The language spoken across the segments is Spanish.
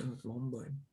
Bueno.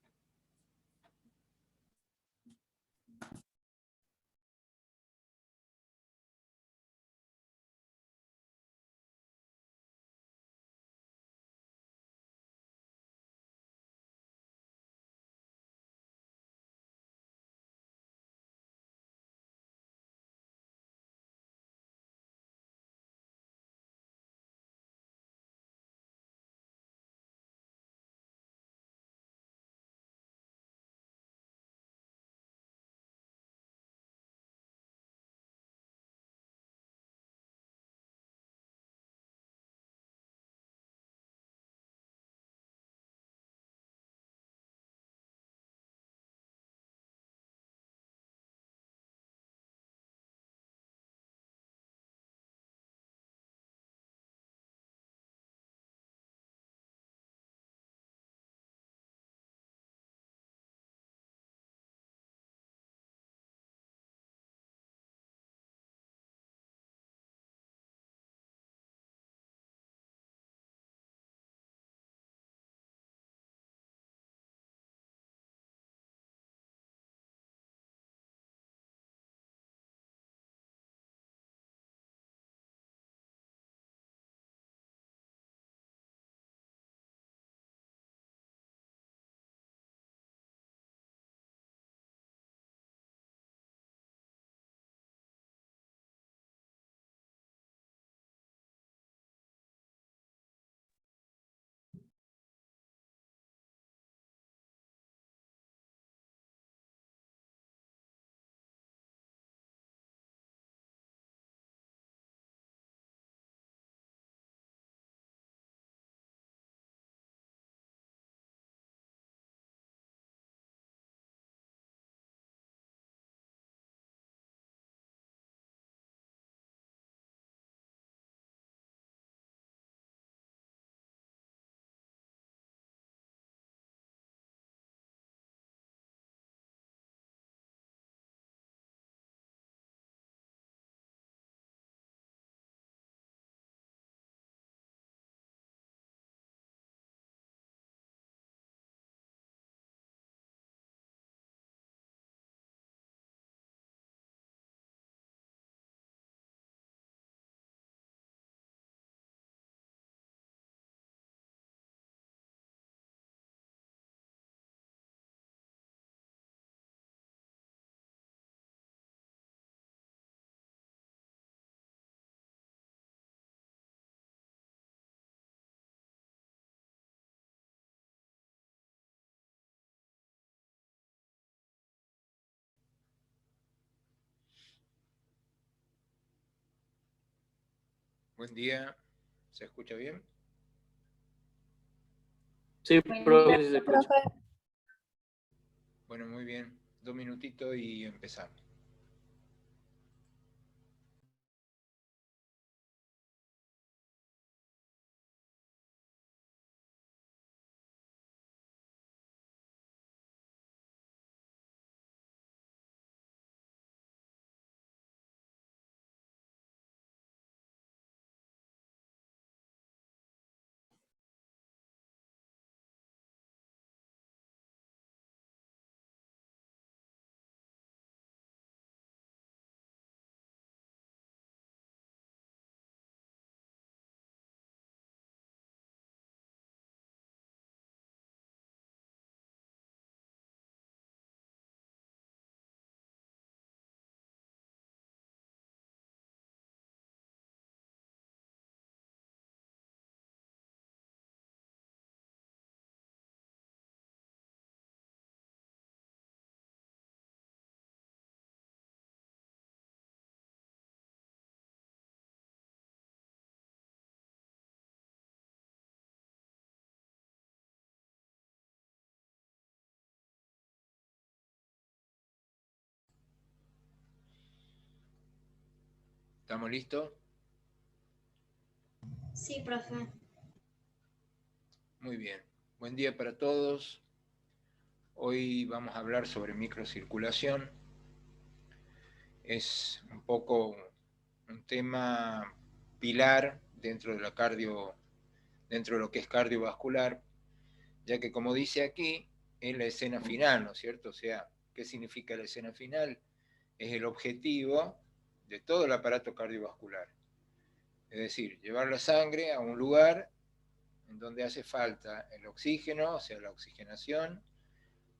Buen día, ¿se escucha bien? Sí, Buenos profe, días, sí se escucha. profe. Bueno, muy bien. 2 minutitos y empezamos. ¿Estamos listos? Sí, profe. Muy bien. Buen día para todos. Hoy vamos a hablar sobre microcirculación. Es un poco un tema pilar dentro de lo que es cardiovascular, ya que como dice aquí, es la escena final, ¿no es cierto? O sea, ¿qué significa la escena final? Es el objetivo de todo el aparato cardiovascular. Es decir, llevar la sangre a un lugar en donde hace falta el oxígeno, o sea, la oxigenación,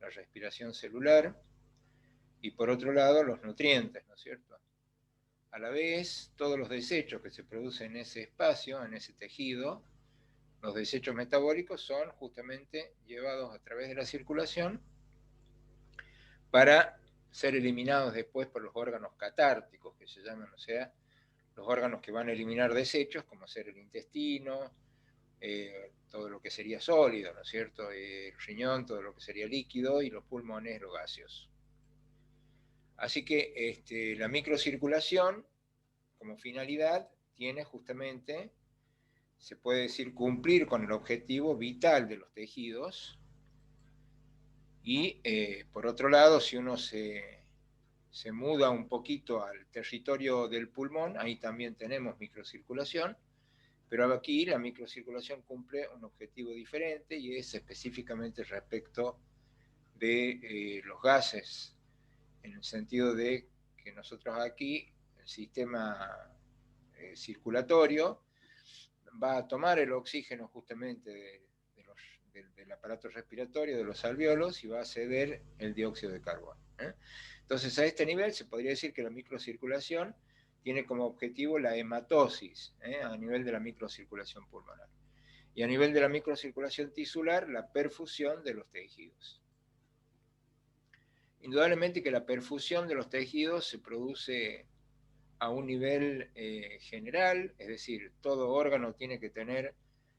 la respiración celular, y por otro lado los nutrientes, ¿no es cierto? A la vez, todos los desechos que se producen en ese espacio, en ese tejido, los desechos metabólicos son justamente llevados a través de la circulación para ser eliminados después por los órganos catárticos, que se llaman, o sea, los órganos que van a eliminar desechos, como ser el intestino, todo lo que sería sólido, ¿no es cierto? El riñón, todo lo que sería líquido, y los pulmones, los gaseosos. Así que la microcirculación, como finalidad, tiene justamente, se puede decir, cumplir con el objetivo vital de los tejidos. Y por otro lado, si uno se muda un poquito al territorio del pulmón, ahí también tenemos microcirculación, pero aquí la microcirculación cumple un objetivo diferente y es específicamente respecto de los gases, en el sentido de que nosotros aquí, el sistema circulatorio, va a tomar el oxígeno justamente del aparato respiratorio, de los alvéolos, y va a ceder el dióxido de carbono. Entonces, a este nivel se podría decir que la microcirculación tiene como objetivo la hematosis, a nivel de la microcirculación pulmonar. Y a nivel de la microcirculación tisular, la perfusión de los tejidos. Indudablemente que la perfusión de los tejidos se produce a un nivel general, es decir, todo órgano tiene que tener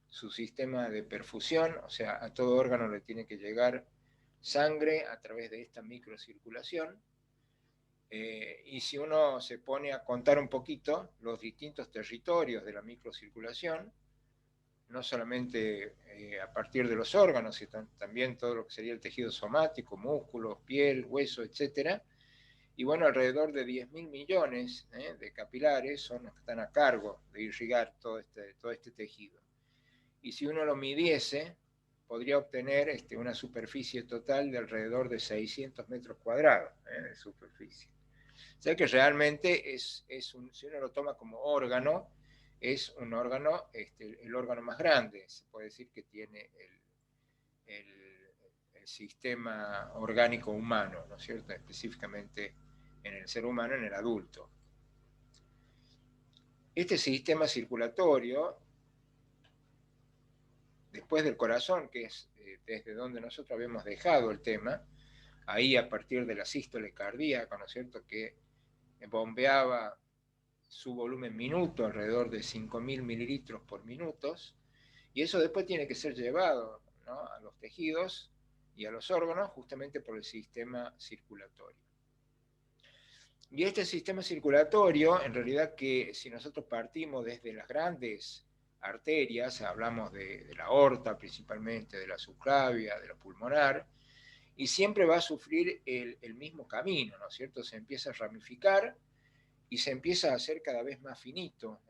su sistema de perfusión, o sea, a todo órgano le tiene que llegar sangre a través de esta microcirculación. Y si uno se pone a contar un poquito los distintos territorios de la microcirculación, no solamente a partir de los órganos, sino también todo lo que sería el tejido somático, músculos, piel, hueso, etcétera. Y bueno, alrededor de 10.000 millones de capilares son los que están a cargo de irrigar todo este tejido. Y si uno lo midiese, podría obtener una superficie total de alrededor de 600 metros cuadrados de superficie. O sea que realmente si uno lo toma como órgano, es un órgano, el órgano más grande, se puede decir que tiene el sistema orgánico humano, ¿no es cierto? Específicamente en el ser humano, en el adulto. Este sistema circulatorio, después del corazón, que es desde donde nosotros habíamos dejado el tema, ahí a partir de la sístole cardíaca, ¿no es cierto?, que bombeaba su volumen minuto, alrededor de 5.000 mililitros por minuto, y eso después tiene que ser llevado, ¿no?, a los tejidos y a los órganos justamente por el sistema circulatorio. Y este sistema circulatorio, en realidad, que si nosotros partimos desde las grandes arterias, hablamos de la aorta principalmente, de la subclavia, de la pulmonar, y siempre va a sufrir el mismo camino, ¿no es cierto? Se empieza a ramificar y se empieza a hacer cada vez más finito,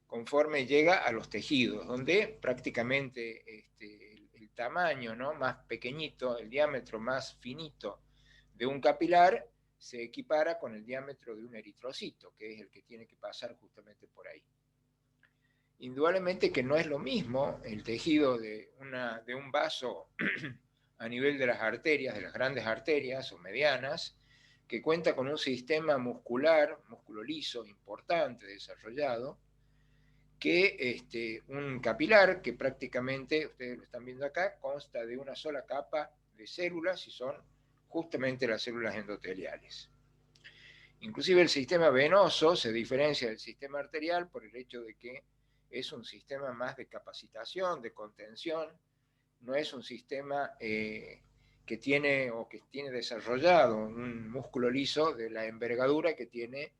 conforme llega a los tejidos, donde prácticamente el tamaño, ¿no?, más pequeñito, el diámetro más finito de un capilar se equipara con el diámetro de un eritrocito, que es el que tiene que pasar justamente por ahí. Indudablemente que no es lo mismo el tejido de un vaso a nivel de las arterias, de las grandes arterias o medianas, que cuenta con un sistema muscular, músculo liso, importante, desarrollado, que un capilar que prácticamente, ustedes lo están viendo acá, consta de una sola capa de células y son justamente las células endoteliales. Inclusive el sistema venoso se diferencia del sistema arterial por el hecho de que es un sistema más de capacitación, de contención, no es un sistema que tiene desarrollado un músculo liso de la envergadura que tiene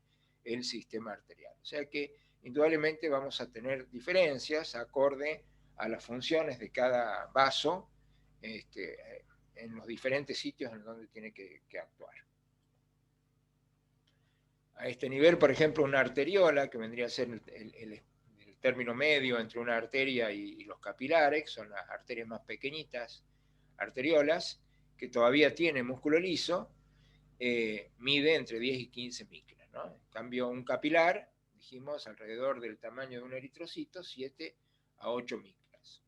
el sistema arterial. O sea que indudablemente vamos a tener diferencias acorde a las funciones de cada vaso en los diferentes sitios en donde tiene que actuar. A este nivel, por ejemplo, una arteriola, que vendría a ser el el término medio entre una arteria y los capilares, que son las arterias más pequeñitas, arteriolas, que todavía tienen músculo liso, mide entre 10 y 15 micras, ¿no? En cambio, un capilar, dijimos, alrededor del tamaño de un eritrocito, 7 a 8 micras.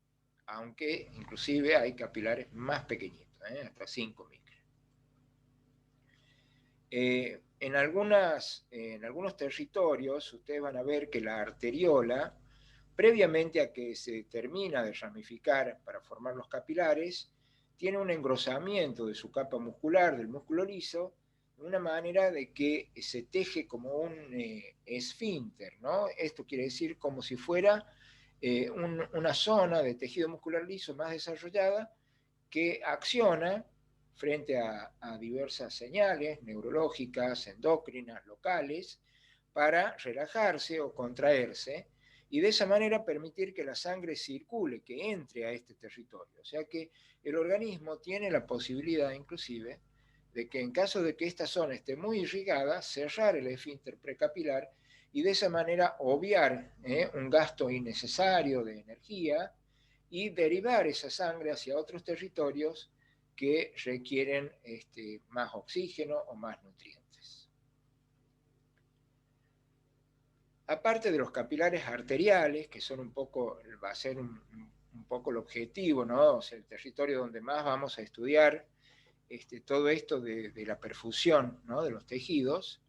Aunque inclusive hay capilares más pequeñitos, hasta 5 micras. En algunos territorios ustedes van a ver que la arteriola, previamente a que se termina de ramificar para formar los capilares, tiene un engrosamiento de su capa muscular, del músculo liso, de una manera de que se teje como un esfínter, ¿no? Esto quiere decir como si fuera una zona de tejido muscular liso más desarrollada que acciona frente a diversas señales neurológicas, endócrinas, locales, para relajarse o contraerse y de esa manera permitir que la sangre circule, que entre a este territorio. O sea que el organismo tiene la posibilidad inclusive de que en caso de que esta zona esté muy irrigada, cerrar el esfínter precapilar y de esa manera obviar un gasto innecesario de energía y derivar esa sangre hacia otros territorios que requieren más oxígeno o más nutrientes. Aparte de los capilares arteriales, que son un poco, va a ser un poco el objetivo, ¿no? O sea, el territorio donde más vamos a estudiar todo esto de la perfusión, ¿no? De los tejidos,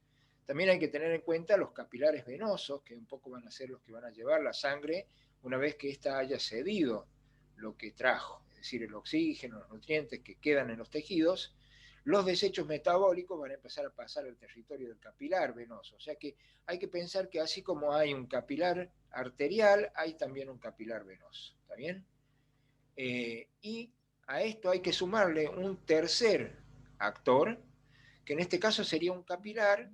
también hay que tener en cuenta los capilares venosos, que un poco van a ser los que van a llevar la sangre una vez que ésta haya cedido lo que trajo, es decir, el oxígeno, los nutrientes que quedan en los tejidos. Los desechos metabólicos van a empezar a pasar al territorio del capilar venoso. O sea que hay que pensar que así como hay un capilar arterial, hay también un capilar venoso. ¿Está bien? Y a esto hay que sumarle un tercer actor, que en este caso sería un capilar,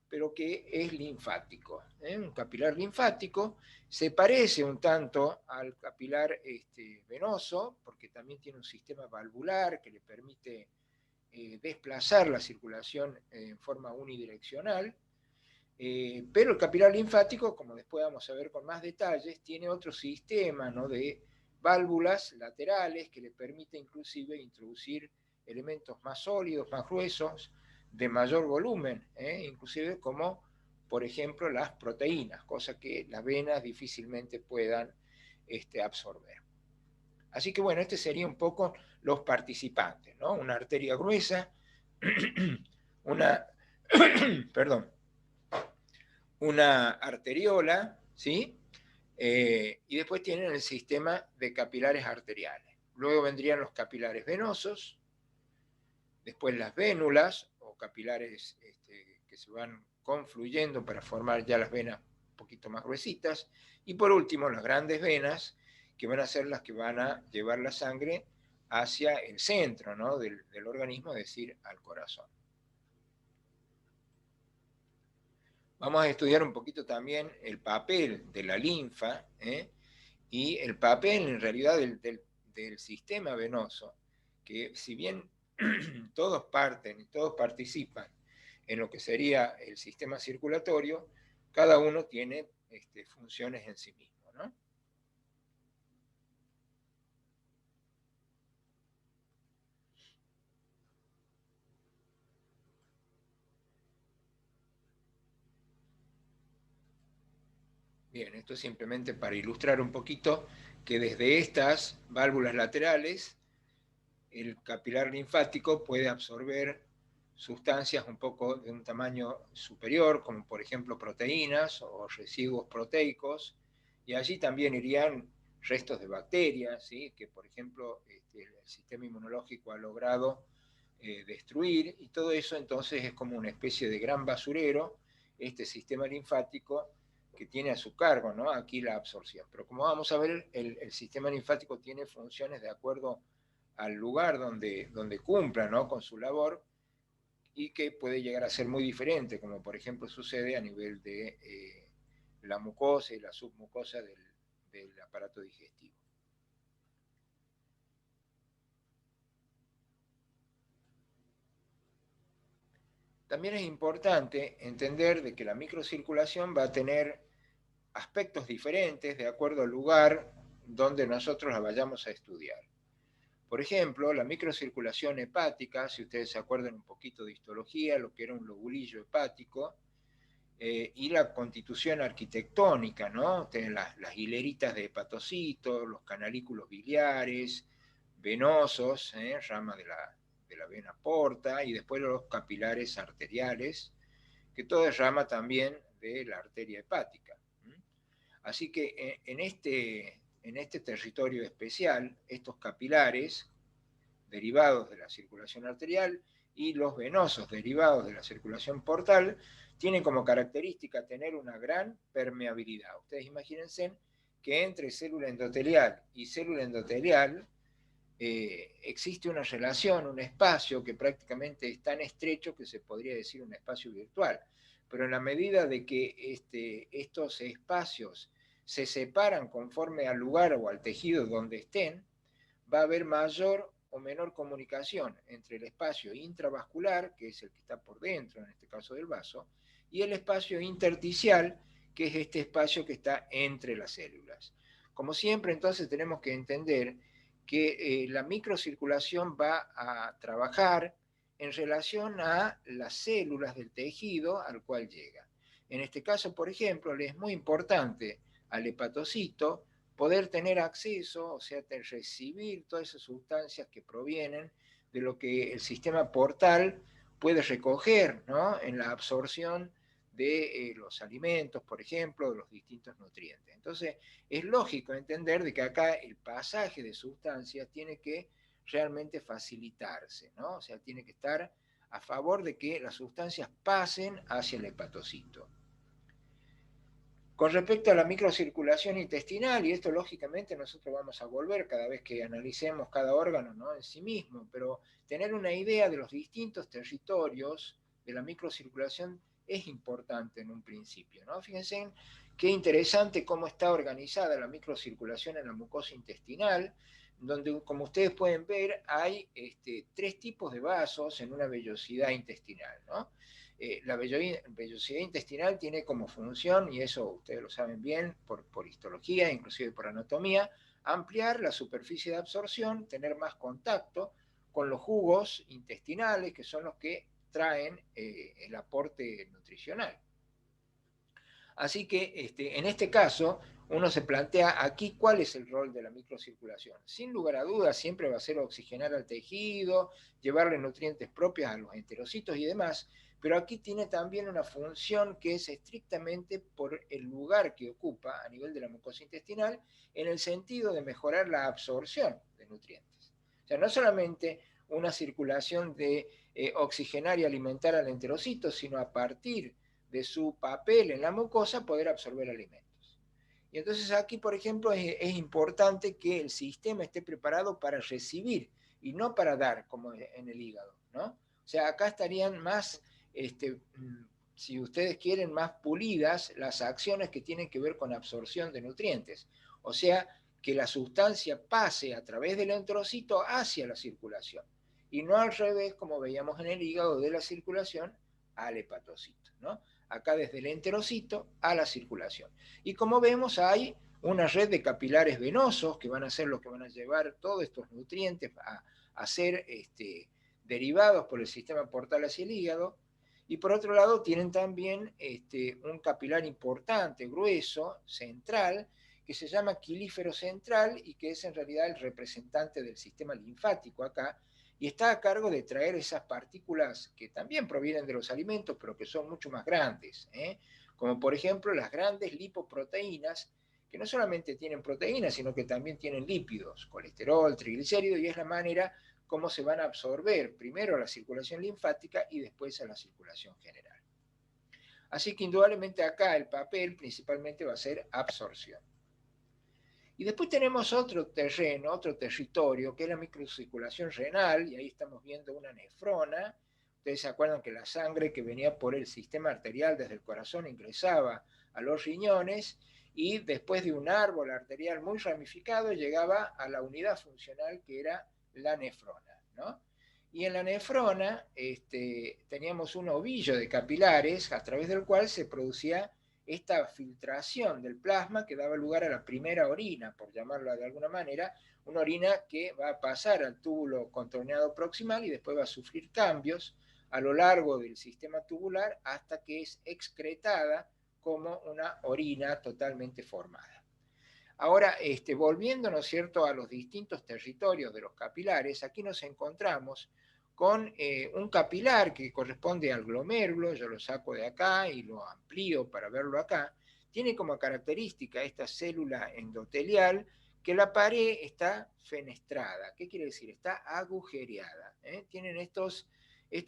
pero que es linfático. Un capilar linfático se parece un tanto al capilar venoso, porque también tiene un sistema valvular que le permite desplazar la circulación en forma unidireccional, pero el capilar linfático, como después vamos a ver con más detalles, tiene otro sistema, ¿no?, de válvulas laterales que le permite inclusive introducir elementos más sólidos, más gruesos, de mayor volumen, inclusive como por ejemplo las proteínas, cosa que las venas difícilmente puedan absorber. Así que bueno, serían un poco los participantes, ¿no? Una arteria gruesa, una, perdón, una arteriola, ¿sí? Y después tienen el sistema de capilares arteriales. Luego vendrían los capilares venosos, después las vénulas o capilares que se van confluyendo para formar ya las venas un poquito más gruesitas, y por último las grandes venas, que van a ser las que van a llevar la sangre hacia el centro, ¿no?, del organismo, es decir, al corazón. Vamos a estudiar un poquito también el papel de la linfa y el papel en realidad del sistema venoso, que si bien todos parten y todos participan en lo que sería el sistema circulatorio, cada uno tiene funciones en sí mismo, ¿no? Bien, esto es simplemente para ilustrar un poquito que desde estas válvulas laterales el capilar linfático puede absorber sustancias un poco de un tamaño superior, como por ejemplo proteínas o residuos proteicos, y allí también irían restos de bacterias, ¿sí?, que por ejemplo el sistema inmunológico ha logrado destruir, y todo eso entonces es como una especie de gran basurero, este sistema linfático que tiene a su cargo, ¿no?, aquí la absorción. Pero como vamos a ver, el sistema linfático tiene funciones de acuerdo al lugar donde cumpla, ¿no?, con su labor, y que puede llegar a ser muy diferente, como por ejemplo sucede a nivel de la mucosa y la submucosa del aparato digestivo. También es importante entender de que la microcirculación va a tener aspectos diferentes de acuerdo al lugar donde nosotros la vayamos a estudiar. Por ejemplo, la microcirculación hepática, si ustedes se acuerdan un poquito de histología, lo que era un lobulillo hepático, y la constitución arquitectónica, ¿no? Tienen las hileritas de hepatocitos, los canalículos biliares, venosos, rama de la vena porta, y después los capilares arteriales, que todo es rama también de la arteria hepática. Así que en este territorio especial, estos capilares derivados de la circulación arterial y los venosos derivados de la circulación portal tienen como característica tener una gran permeabilidad. Ustedes imagínense que entre célula endotelial y célula endotelial existe una relación, un espacio que prácticamente es tan estrecho que se podría decir un espacio virtual. Pero en la medida de que estos espacios se separan conforme al lugar o al tejido donde estén, va a haber mayor o menor comunicación entre el espacio intravascular, que es el que está por dentro, en este caso del vaso, y el espacio intersticial, que es este espacio que está entre las células. Como siempre, entonces tenemos que entender que la microcirculación va a trabajar en relación a las células del tejido al cual llega. En este caso, por ejemplo, le es muy importante al hepatocito poder tener acceso, o sea, recibir todas esas sustancias que provienen de lo que el sistema portal puede recoger, ¿no? En la absorción de los alimentos, por ejemplo, de los distintos nutrientes. Entonces, es lógico entender de que acá el pasaje de sustancias tiene que realmente facilitarse, ¿no? O sea, tiene que estar a favor de que las sustancias pasen hacia el hepatocito. Con respecto a la microcirculación intestinal, y esto lógicamente nosotros vamos a volver cada vez que analicemos cada órgano, ¿no? En sí mismo, pero tener una idea de los distintos territorios de la microcirculación es importante en un principio, ¿no? Fíjense qué interesante cómo está organizada la microcirculación en la mucosa intestinal, donde, como ustedes pueden ver, hay tres tipos de vasos en una vellosidad intestinal, ¿no? La vellosidad intestinal tiene como función, y eso ustedes lo saben bien por histología, inclusive por anatomía, ampliar la superficie de absorción, tener más contacto con los jugos intestinales, que son los que traen el aporte nutricional. Así que en este caso, uno se plantea aquí cuál es el rol de la microcirculación. Sin lugar a dudas, siempre va a ser oxigenar al tejido, llevarle nutrientes propios a los enterocitos y demás, pero aquí tiene también una función que es estrictamente por el lugar que ocupa a nivel de la mucosa intestinal, en el sentido de mejorar la absorción de nutrientes. O sea, no solamente una circulación de oxigenar y alimentar al enterocito, sino a partir de su papel en la mucosa poder absorber alimentos. Y entonces aquí, por ejemplo, es importante que el sistema esté preparado para recibir y no para dar, como en el hígado, ¿no? O sea, acá estarían más, si ustedes quieren, más pulidas las acciones que tienen que ver con absorción de nutrientes. O sea, que la sustancia pase a través del enterocito hacia la circulación. Y no al revés, como veíamos en el hígado, de la circulación al hepatocito, ¿no? Acá desde el enterocito a la circulación. Y como vemos, hay una red de capilares venosos que van a ser los que van a llevar todos estos nutrientes a ser derivados por el sistema portal hacia el hígado. Y por otro lado, tienen también un capilar importante, grueso, central, que se llama quilífero central y que es en realidad el representante del sistema linfático acá, y está a cargo de traer esas partículas que también provienen de los alimentos, pero que son mucho más grandes, como por ejemplo las grandes lipoproteínas, que no solamente tienen proteínas, sino que también tienen lípidos, colesterol, triglicéridos, y es la manera como se van a absorber primero a la circulación linfática y después a la circulación general. Así que indudablemente acá el papel principalmente va a ser absorción. Y después tenemos otro terreno, otro territorio, que es la microcirculación renal, y ahí estamos viendo una nefrona. Ustedes se acuerdan que la sangre que venía por el sistema arterial desde el corazón ingresaba a los riñones, y después de un árbol arterial muy ramificado llegaba a la unidad funcional que era la nefrona, ¿no? Y en la nefrona teníamos un ovillo de capilares a través del cual se producía esta filtración del plasma que daba lugar a la primera orina, por llamarla de alguna manera, una orina que va a pasar al túbulo contorneado proximal y después va a sufrir cambios a lo largo del sistema tubular hasta que es excretada como una orina totalmente formada. Ahora, volviendo, ¿no es cierto?, a los distintos territorios de los capilares, aquí nos encontramos con un capilar que corresponde al glomérulo, yo lo saco de acá y lo amplío para verlo acá, tiene como característica esta célula endotelial que la pared está fenestrada. ¿Qué quiere decir? Está agujereada. Tienen estos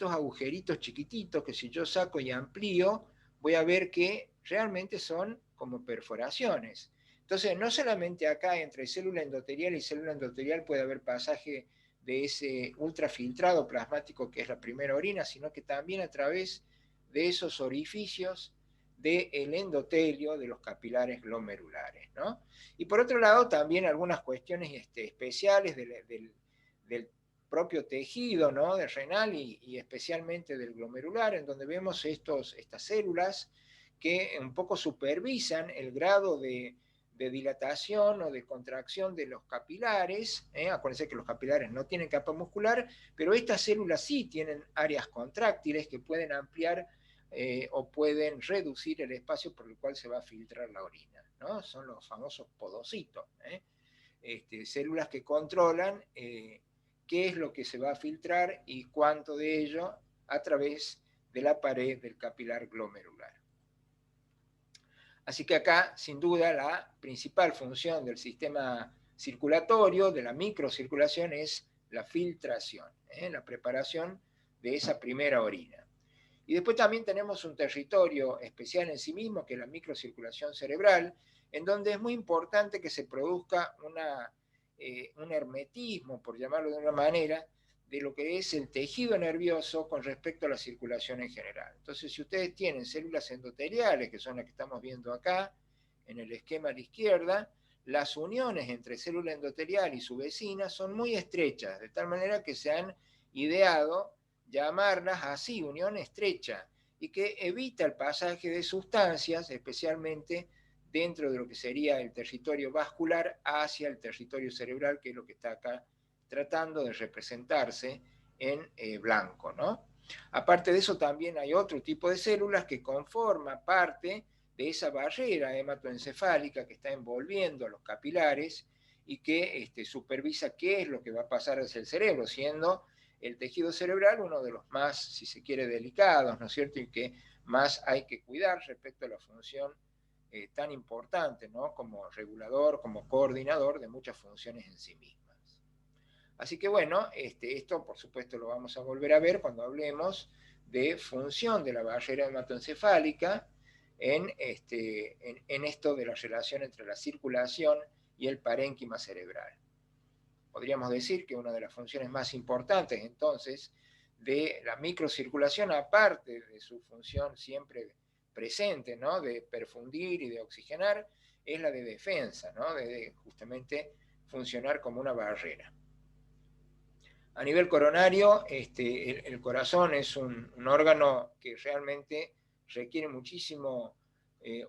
agujeritos chiquititos que si yo saco y amplío, voy a ver que realmente son como perforaciones. Entonces, no solamente acá entre célula endotelial y célula endotelial puede haber pasaje de ese ultrafiltrado plasmático que es la primera orina, sino que también a través de esos orificios del endotelio de los capilares glomerulares, ¿no? Y por otro lado, también algunas cuestiones especiales del propio tejido, ¿no?, del renal y especialmente del glomerular, en donde vemos estas células que un poco supervisan el grado de dilatación o de contracción de los capilares. Acuérdense que los capilares no tienen capa muscular, pero estas células sí tienen áreas contráctiles que pueden ampliar o pueden reducir el espacio por el cual se va a filtrar la orina, ¿no? Son los famosos podocitos, células que controlan qué es lo que se va a filtrar y cuánto de ello a través de la pared del capilar glomerular. Así que acá, sin duda, la principal función del sistema circulatorio, de la microcirculación, es la filtración, la preparación de esa primera orina. Y después también tenemos un territorio especial en sí mismo, que es la microcirculación cerebral, en donde es muy importante que se produzca un hermetismo, por llamarlo de una manera, de lo que es el tejido nervioso con respecto a la circulación en general. Entonces, si ustedes tienen células endoteliales, que son las que estamos viendo acá, en el esquema a la izquierda, las uniones entre célula endotelial y su vecina son muy estrechas, de tal manera que se han ideado llamarlas así, unión estrecha, y que evita el pasaje de sustancias, especialmente dentro de lo que sería el territorio vascular hacia el territorio cerebral, que es lo que está acá tratando de representarse en blanco, ¿no? Aparte de eso, también hay otro tipo de células que conforman parte de esa barrera hematoencefálica que está envolviendo a los capilares y que supervisa qué es lo que va a pasar hacia el cerebro, siendo el tejido cerebral uno de los más, si se quiere, delicados, ¿no es cierto?, y que más hay que cuidar respecto a la función tan importante, ¿no?, como regulador, como coordinador de muchas funciones en sí mismas. Así que bueno, esto por supuesto lo vamos a volver a ver cuando hablemos de función de la barrera hematoencefálica en esto de la relación entre la circulación y el parénquima cerebral. Podríamos decir que una de las funciones más importantes entonces de la microcirculación, aparte de su función siempre presente, ¿no?, de perfundir y de oxigenar, es la de defensa, ¿no?, de justamente funcionar como una barrera. A nivel coronario, el corazón es un órgano que realmente requiere muchísimo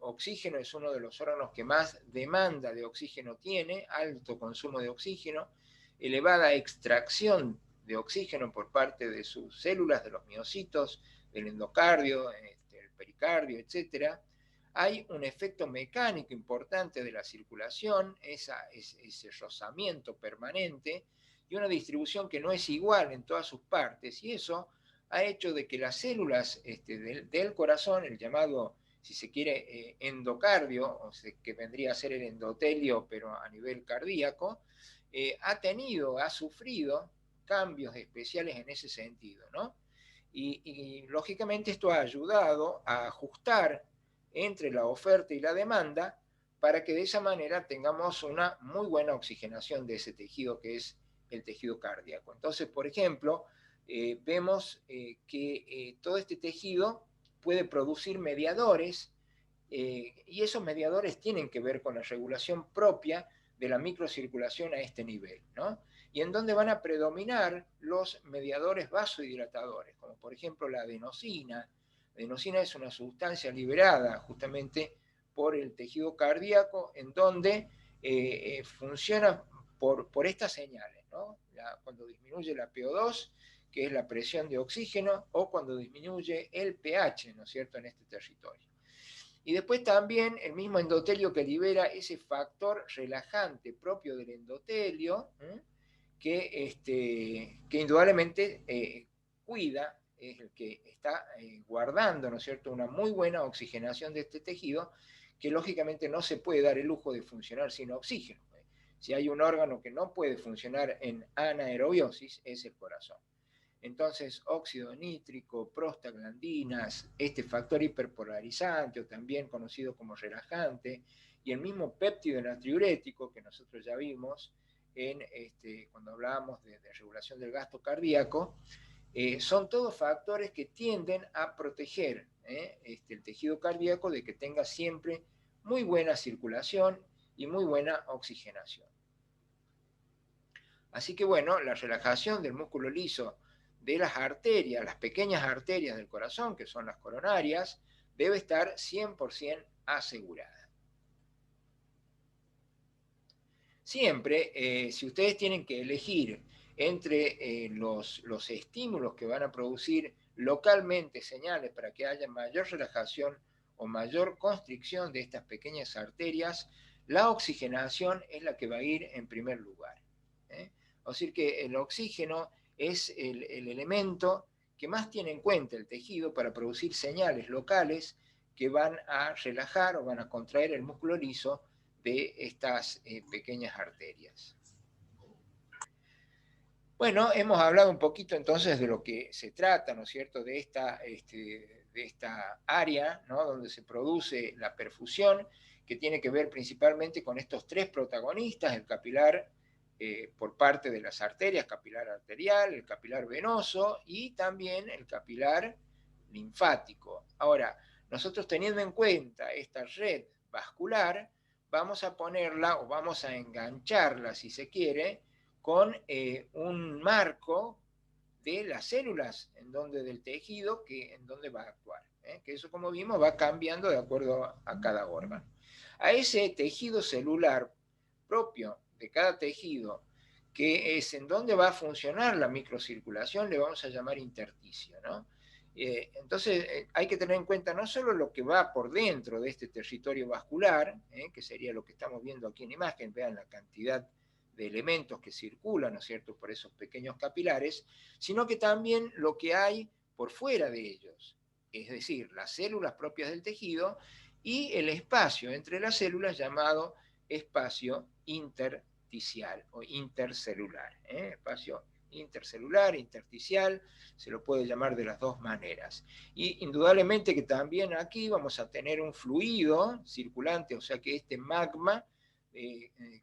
oxígeno, es uno de los órganos que más demanda de oxígeno tiene, alto consumo de oxígeno, elevada extracción de oxígeno por parte de sus células, de los miocitos, del endocardio, el pericardio, etc. Hay un efecto mecánico importante de la circulación, ese rozamiento permanente, y una distribución que no es igual en todas sus partes, y eso ha hecho de que las células del corazón, el llamado, si se quiere, endocardio, o sea, que vendría a ser el endotelio, pero a nivel cardíaco, ha sufrido cambios especiales en ese sentido, ¿no? Y lógicamente esto ha ayudado a ajustar entre la oferta y la demanda para que de esa manera tengamos una muy buena oxigenación de ese tejido que es el tejido cardíaco. Entonces, por ejemplo, vemos que todo este tejido puede producir mediadores y esos mediadores tienen que ver con la regulación propia de la microcirculación a este nivel, ¿no? Y en donde van a predominar los mediadores vasodilatadores, como por ejemplo la adenosina, adenosina es una sustancia liberada justamente por el tejido cardíaco en donde funciona por estas señales, ¿no? Cuando disminuye la PO2, que es la presión de oxígeno, o cuando disminuye el pH, ¿no es cierto?, en este territorio. Y después también el mismo endotelio que libera ese factor relajante propio del endotelio, que indudablemente cuida, es el que está guardando, ¿no es cierto?, una muy buena oxigenación de este tejido, que lógicamente no se puede dar el lujo de funcionar sin oxígeno. Si hay un órgano que no puede funcionar en anaerobiosis, es el corazón. Entonces, óxido nítrico, prostaglandinas, este factor hiperpolarizante o también conocido como relajante, y el mismo péptido natriurético que nosotros ya vimos cuando hablábamos de regulación del gasto cardíaco, son todos factores que tienden a proteger el tejido cardíaco de que tenga siempre muy buena circulación y muy buena oxigenación. Así que bueno, la relajación del músculo liso de las arterias, las pequeñas arterias del corazón, que son las coronarias, debe estar 100% asegurada. Siempre, si ustedes tienen que elegir entre los estímulos que van a producir localmente señales para que haya mayor relajación o mayor constricción de estas pequeñas arterias, la oxigenación es la que va a ir en primer lugar. Es decir, que el oxígeno es el elemento que más tiene en cuenta el tejido para producir señales locales que van a relajar o van a contraer el músculo liso de estas pequeñas arterias. Bueno, hemos hablado un poquito entonces de lo que se trata, ¿no es cierto?, de esta área, ¿no?, donde se produce la perfusión, que tiene que ver principalmente con estos tres protagonistas: el capilar por parte de las arterias, capilar arterial, el capilar venoso y también el capilar linfático. Ahora, nosotros teniendo en cuenta esta red vascular, vamos a ponerla o vamos a engancharla, si se quiere, con un marco de las células del tejido en donde va a actuar. Que eso, como vimos, va cambiando de acuerdo a cada órgano. A ese tejido celular propio de cada tejido, que es en donde va a funcionar la microcirculación, le vamos a llamar intersticio, ¿no? Entonces hay que tener en cuenta no solo lo que va por dentro de este territorio vascular, que sería lo que estamos viendo aquí en imagen, vean la cantidad de elementos que circulan, ¿no es cierto?, por esos pequeños capilares, sino que también lo que hay por fuera de ellos, es decir, las células propias del tejido y el espacio entre las células llamado espacio intersticial o intercelular. Espacio intercelular, intersticial, se lo puede llamar de las dos maneras. Y indudablemente que también aquí vamos a tener un fluido circulante, o sea que este magma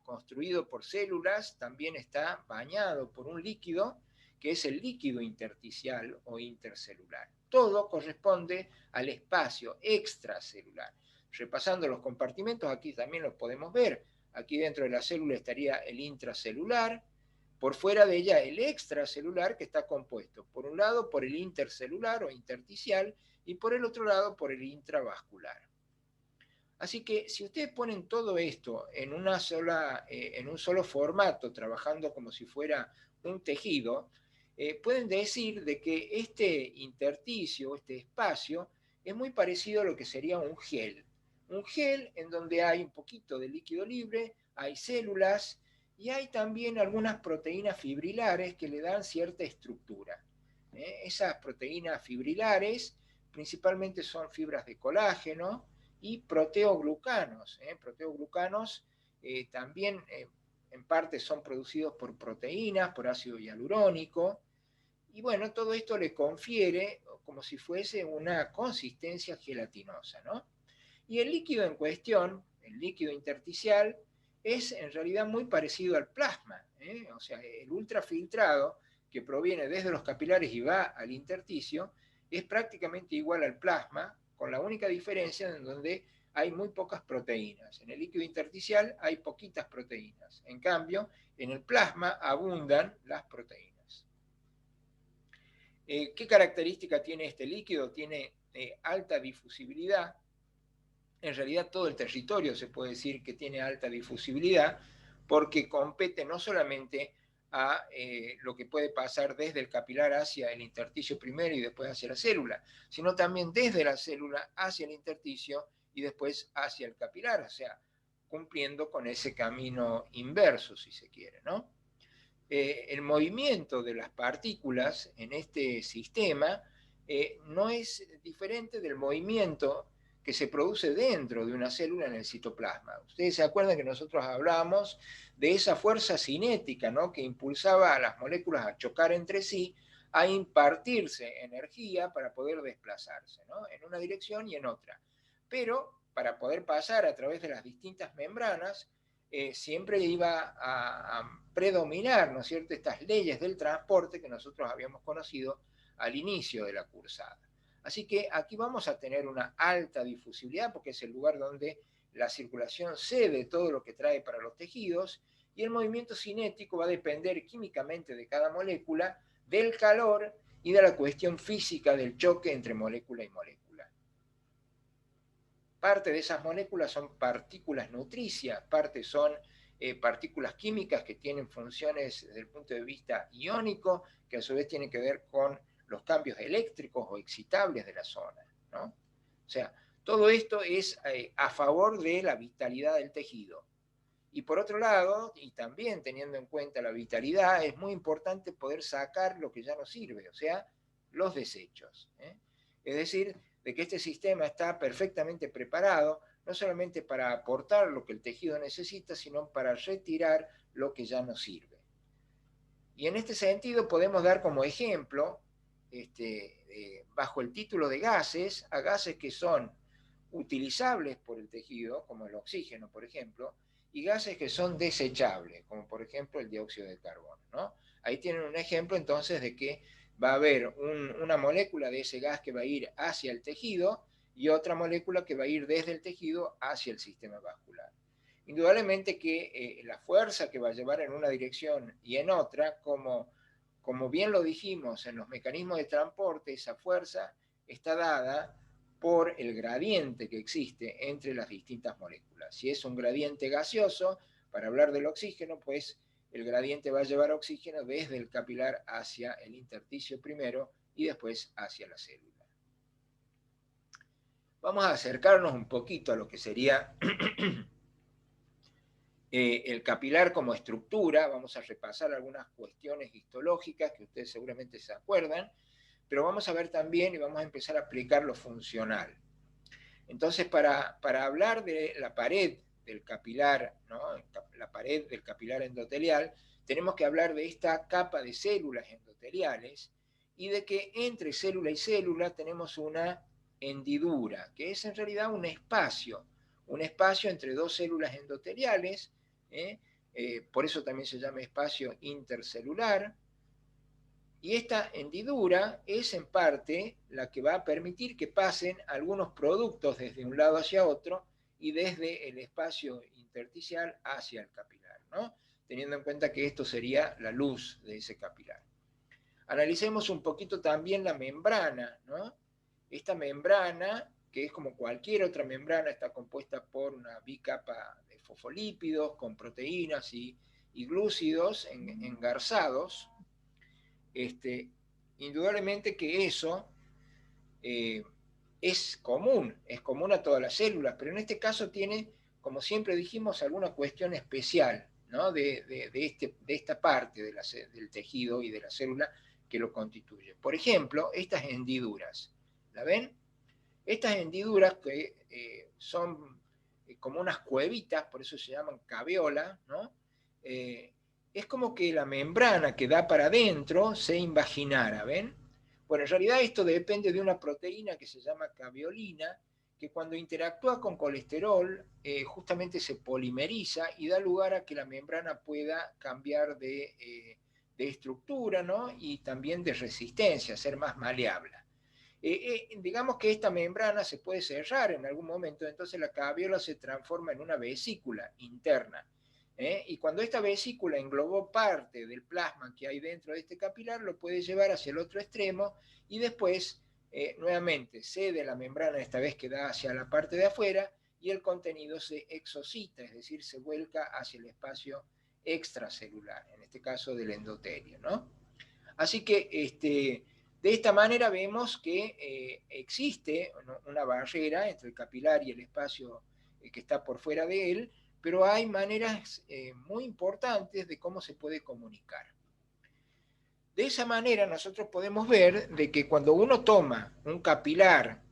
construido por células también está bañado por un líquido que es el líquido intersticial o intercelular. Todo corresponde al espacio extracelular. Repasando los compartimentos, aquí también los podemos ver. Aquí dentro de la célula estaría el intracelular, por fuera de ella el extracelular, que está compuesto por un lado por el intercelular o intersticial y por el otro lado por el intravascular. Así que si ustedes ponen todo esto en un solo formato, trabajando como si fuera un tejido, pueden decir de que este intersticio, este espacio, es muy parecido a lo que sería un gel. Un gel en donde hay un poquito de líquido libre, hay células y hay también algunas proteínas fibrilares que le dan cierta estructura. Esas proteínas fibrilares principalmente son fibras de colágeno y proteoglucanos. Proteoglucanos también en parte son producidos por proteínas, por ácido hialurónico, y bueno, todo esto le confiere como si fuese una consistencia gelatinosa, ¿no? Y el líquido en cuestión, el líquido intersticial, es en realidad muy parecido al plasma, o sea, el ultrafiltrado que proviene desde los capilares y va al intersticio, es prácticamente igual al plasma, con la única diferencia en donde hay muy pocas proteínas. En el líquido intersticial hay poquitas proteínas. En cambio, en el plasma abundan las proteínas. ¿Qué característica tiene este líquido? Tiene alta difusibilidad. En realidad todo el territorio se puede decir que tiene alta difusibilidad porque compete no solamente a lo que puede pasar desde el capilar hacia el intersticio primero y después hacia la célula, sino también desde la célula hacia el intersticio y después hacia el capilar, o sea, cumpliendo con ese camino inverso, si se quiere, ¿no? El movimiento de las partículas en este sistema no es diferente del movimiento que se produce dentro de una célula en el citoplasma. Ustedes se acuerdan que nosotros hablamos de esa fuerza cinética, ¿no?, que impulsaba a las moléculas a chocar entre sí, a impartirse energía para poder desplazarse, ¿no?, en una dirección y en otra. Pero para poder pasar a través de las distintas membranas, siempre iba a predominar, ¿no es cierto?, estas leyes del transporte que nosotros habíamos conocido al inicio de la cursada. Así que aquí vamos a tener una alta difusibilidad porque es el lugar donde la circulación cede todo lo que trae para los tejidos y el movimiento cinético va a depender químicamente de cada molécula, del calor y de la cuestión física del choque entre molécula y molécula. Parte de esas moléculas son partículas nutricias, parte son partículas químicas que tienen funciones desde el punto de vista iónico, que a su vez tienen que ver con los cambios eléctricos o excitables de la zona, ¿no? O sea, todo esto es a favor de la vitalidad del tejido. Y por otro lado, y también teniendo en cuenta la vitalidad, es muy importante poder sacar lo que ya no sirve, o sea, los desechos. Es decir, de que este sistema está perfectamente preparado, no solamente para aportar lo que el tejido necesita, sino para retirar lo que ya no sirve. Y en este sentido podemos dar como ejemplo, bajo el título de gases, a gases que son utilizables por el tejido, como el oxígeno, por ejemplo, y gases que son desechables, como por ejemplo el dióxido de carbono, ¿no? Ahí tienen un ejemplo entonces de que va a haber una molécula de ese gas que va a ir hacia el tejido y otra molécula que va a ir desde el tejido hacia el sistema vascular. Indudablemente que la fuerza que va a llevar en una dirección y en otra, como bien lo dijimos en los mecanismos de transporte, esa fuerza está dada por el gradiente que existe entre las distintas moléculas. Si es un gradiente gaseoso, para hablar del oxígeno, pues el gradiente va a llevar oxígeno desde el capilar hacia el intersticio primero y después hacia la célula. Vamos a acercarnos un poquito a lo que sería el capilar como estructura. Vamos a repasar algunas cuestiones histológicas que ustedes seguramente se acuerdan, pero vamos a ver también y vamos a empezar a aplicar lo funcional. Entonces, para hablar de la pared del capilar, ¿no?, la pared del capilar endotelial, tenemos que hablar de esta capa de células endoteliales y de que entre célula y célula tenemos una hendidura, que es en realidad un espacio entre dos células endoteliales, por eso también se llama espacio intercelular. Y esta hendidura es en parte la que va a permitir que pasen algunos productos desde un lado hacia otro y desde el espacio intersticial hacia el capilar, ¿no?, teniendo en cuenta que esto sería la luz de ese capilar. Analicemos un poquito también la membrana, ¿no? Esta membrana, que es como cualquier otra membrana, está compuesta por una bicapa de fosfolípidos con proteínas y glúcidos engarzados. Indudablemente que eso es común a todas las células, pero en este caso tiene, como siempre dijimos, alguna cuestión especial, ¿no?, de esta parte del tejido y de la célula que lo constituye. Por ejemplo, estas hendiduras, ¿la ven? Estas hendiduras que son como unas cuevitas, por eso se llaman caveola, ¿no? Es como que la membrana que da para adentro se invaginara, ¿ven? Bueno, en realidad esto depende de una proteína que se llama caveolina, que cuando interactúa con colesterol justamente se polimeriza y da lugar a que la membrana pueda cambiar de estructura, ¿no?, y también de resistencia, ser más maleable. Digamos que esta membrana se puede cerrar en algún momento, entonces la caveola se transforma en una vesícula interna. Y cuando esta vesícula englobó parte del plasma que hay dentro de este capilar, lo puede llevar hacia el otro extremo y después nuevamente cede la membrana, esta vez que da hacia la parte de afuera, y el contenido se exocita, es decir, se vuelca hacia el espacio extracelular, en este caso del endotelio, ¿no? Así que de esta manera vemos que existe una barrera entre el capilar y el espacio que está por fuera de él, pero hay maneras muy importantes de cómo se puede comunicar. De esa manera nosotros podemos ver de que cuando uno toma un capilar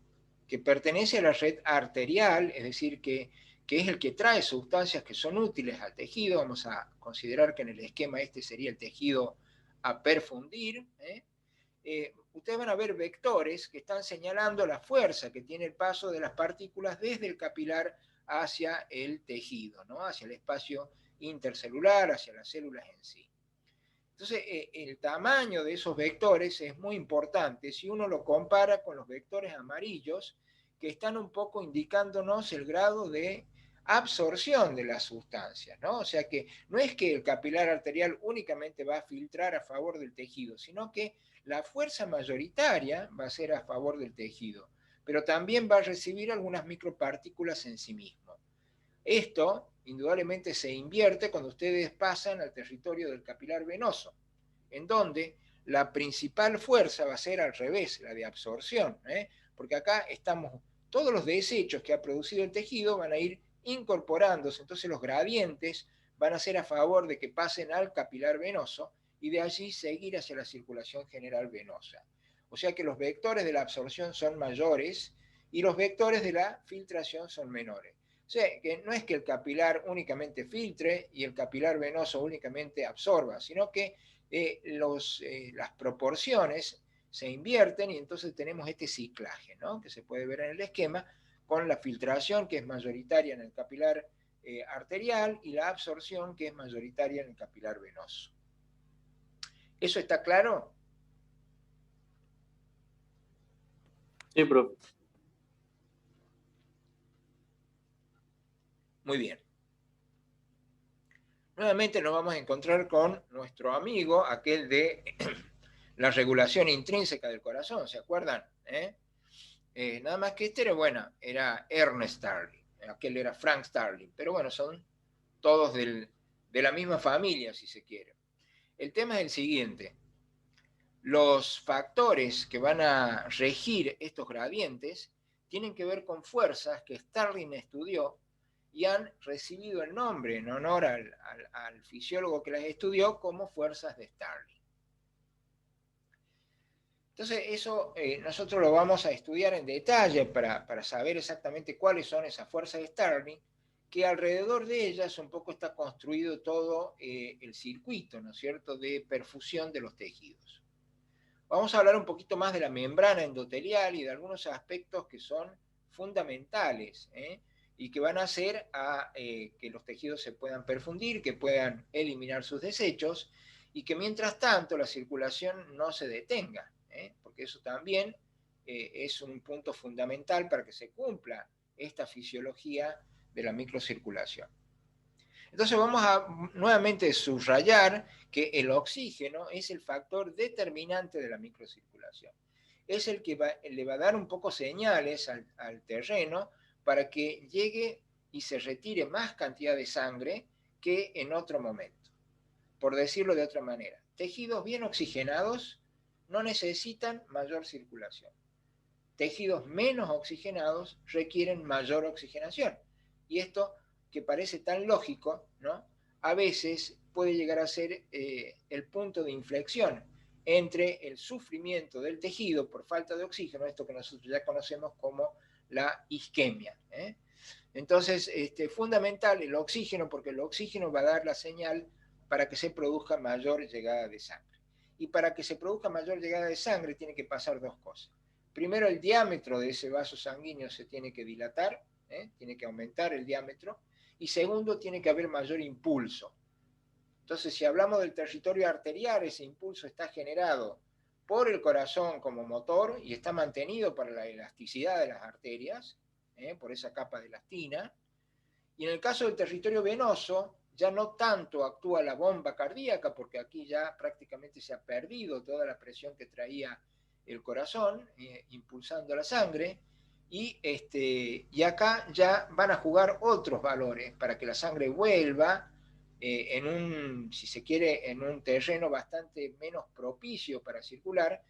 que pertenece a la red arterial, es decir, que es el que trae sustancias que son útiles al tejido, vamos a considerar que en el esquema este sería el tejido a perfundir, ustedes van a ver vectores que están señalando la fuerza que tiene el paso de las partículas desde el capilar hacia el tejido, ¿no? Hacia el espacio intercelular, hacia las células en sí. Entonces, el tamaño de esos vectores es muy importante si uno lo compara con los vectores amarillos, que están un poco indicándonos el grado de absorción de las sustancias, ¿no? O sea que no es que el capilar arterial únicamente va a filtrar a favor del tejido, sino que la fuerza mayoritaria va a ser a favor del tejido, pero también va a recibir algunas micropartículas en sí mismo. Esto indudablemente se invierte cuando ustedes pasan al territorio del capilar venoso, en donde la principal fuerza va a ser al revés, la de absorción, porque acá estamos, todos los desechos que ha producido el tejido van a ir incorporándose, entonces los gradientes van a ser a favor de que pasen al capilar venoso y de allí seguir hacia la circulación general venosa. O sea que los vectores de la absorción son mayores y los vectores de la filtración son menores. O sea, que no es que el capilar únicamente filtre y el capilar venoso únicamente absorba, sino que las proporciones se invierten y entonces tenemos este ciclaje, ¿no? Que se puede ver en el esquema con la filtración que es mayoritaria en el capilar arterial y la absorción que es mayoritaria en el capilar venoso. ¿Eso está claro? Sí, profe. Muy bien. Nuevamente nos vamos a encontrar con nuestro amigo, aquel de la regulación intrínseca del corazón, ¿se acuerdan? Nada más que este era Ernest Starling, aquel era Frank Starling, pero bueno, son todos de la misma familia, si se quiere. El tema es el siguiente. Los factores que van a regir estos gradientes tienen que ver con fuerzas que Starling estudió y han recibido el nombre en honor al fisiólogo que las estudió como fuerzas de Starling. Entonces, eso nosotros lo vamos a estudiar en detalle para saber exactamente cuáles son esas fuerzas de Starling, que alrededor de ellas un poco está construido todo el circuito, ¿no es cierto?, de perfusión de los tejidos. Vamos a hablar un poquito más de la membrana endotelial y de algunos aspectos que son fundamentales y que van a hacer a que los tejidos se puedan perfundir, que puedan eliminar sus desechos y que mientras tanto la circulación no se detenga, porque eso también es un punto fundamental para que se cumpla esta fisiología de la microcirculación. Entonces vamos a nuevamente subrayar que el oxígeno es el factor determinante de la microcirculación. Es el que le va a dar un poco señales al terreno para que llegue y se retire más cantidad de sangre que en otro momento. Por decirlo de otra manera, tejidos bien oxigenados no necesitan mayor circulación. Tejidos menos oxigenados requieren mayor oxigenación. Y esto, que parece tan lógico, ¿no?, a veces puede llegar a ser el punto de inflexión entre el sufrimiento del tejido por falta de oxígeno, esto que nosotros ya conocemos como la isquemia. Entonces, fundamental el oxígeno, porque el oxígeno va a dar la señal para que se produzca mayor llegada de sangre. Y para que se produzca mayor llegada de sangre tiene que pasar dos cosas. Primero, el diámetro de ese vaso sanguíneo se tiene que dilatar, tiene que aumentar el diámetro, y segundo, tiene que haber mayor impulso. Entonces, si hablamos del territorio arterial, ese impulso está generado por el corazón como motor y está mantenido para la elasticidad de las arterias, por esa capa de elastina. Y en el caso del territorio venoso, ya no tanto actúa la bomba cardíaca, porque aquí ya prácticamente se ha perdido toda la presión que traía el corazón, impulsando la sangre, y acá ya van a jugar otros valores para que la sangre vuelva si se quiere, en un terreno bastante menos propicio para circular,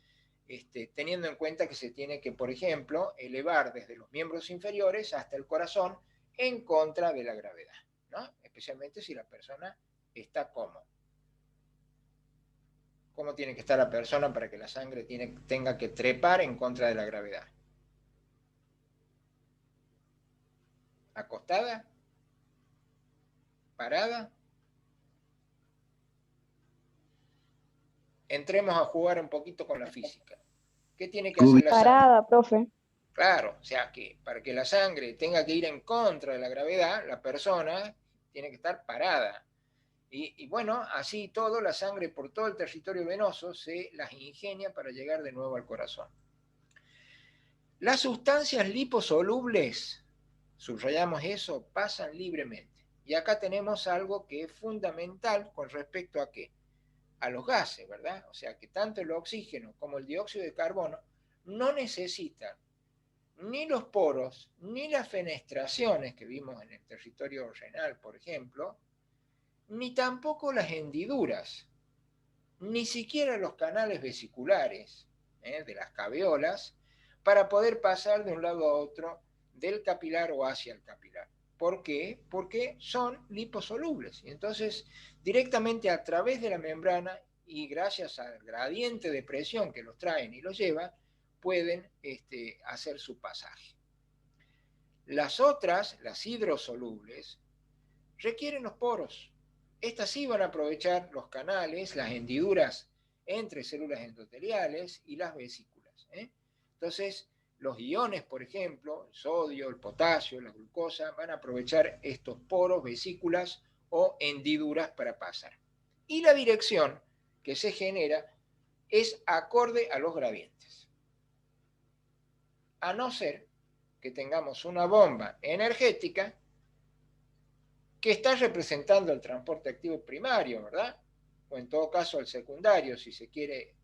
teniendo en cuenta que se tiene que, por ejemplo, elevar desde los miembros inferiores hasta el corazón en contra de la gravedad, ¿no? Especialmente si la persona está cómoda. ¿Cómo tiene que estar la persona para que la sangre tenga que trepar en contra de la gravedad? ¿Acostada? ¿Parada? Entremos a jugar un poquito con la física. ¿Qué tiene que hacer la sangre? Parada, profe. Claro, o sea que para que la sangre tenga que ir en contra de la gravedad, la persona tiene que estar parada. Y bueno, así todo, la sangre por todo el territorio venoso se las ingenia para llegar de nuevo al corazón. Las sustancias liposolubles, subrayamos eso, pasan libremente. Y acá tenemos algo que es fundamental con respecto a qué, a los gases, ¿verdad? O sea que tanto el oxígeno como el dióxido de carbono no necesitan ni los poros, ni las fenestraciones que vimos en el territorio renal, por ejemplo, ni tampoco las hendiduras, ni siquiera los canales vesiculares de las caveolas, para poder pasar de un lado a otro del capilar o hacia el capilar. ¿Por qué? Porque son liposolubles. Y entonces, directamente a través de la membrana y gracias al gradiente de presión que los traen y los llevan, pueden hacer su pasaje. Las otras, las hidrosolubles, requieren los poros. Estas sí van a aprovechar los canales, las hendiduras entre células endoteliales y las vesículas. Entonces, los iones, por ejemplo, el sodio, el potasio, la glucosa, van a aprovechar estos poros, vesículas o hendiduras para pasar. Y la dirección que se genera es acorde a los gradientes. A no ser que tengamos una bomba energética que está representando el transporte activo primario, ¿verdad? O en todo caso el secundario, si se quiere,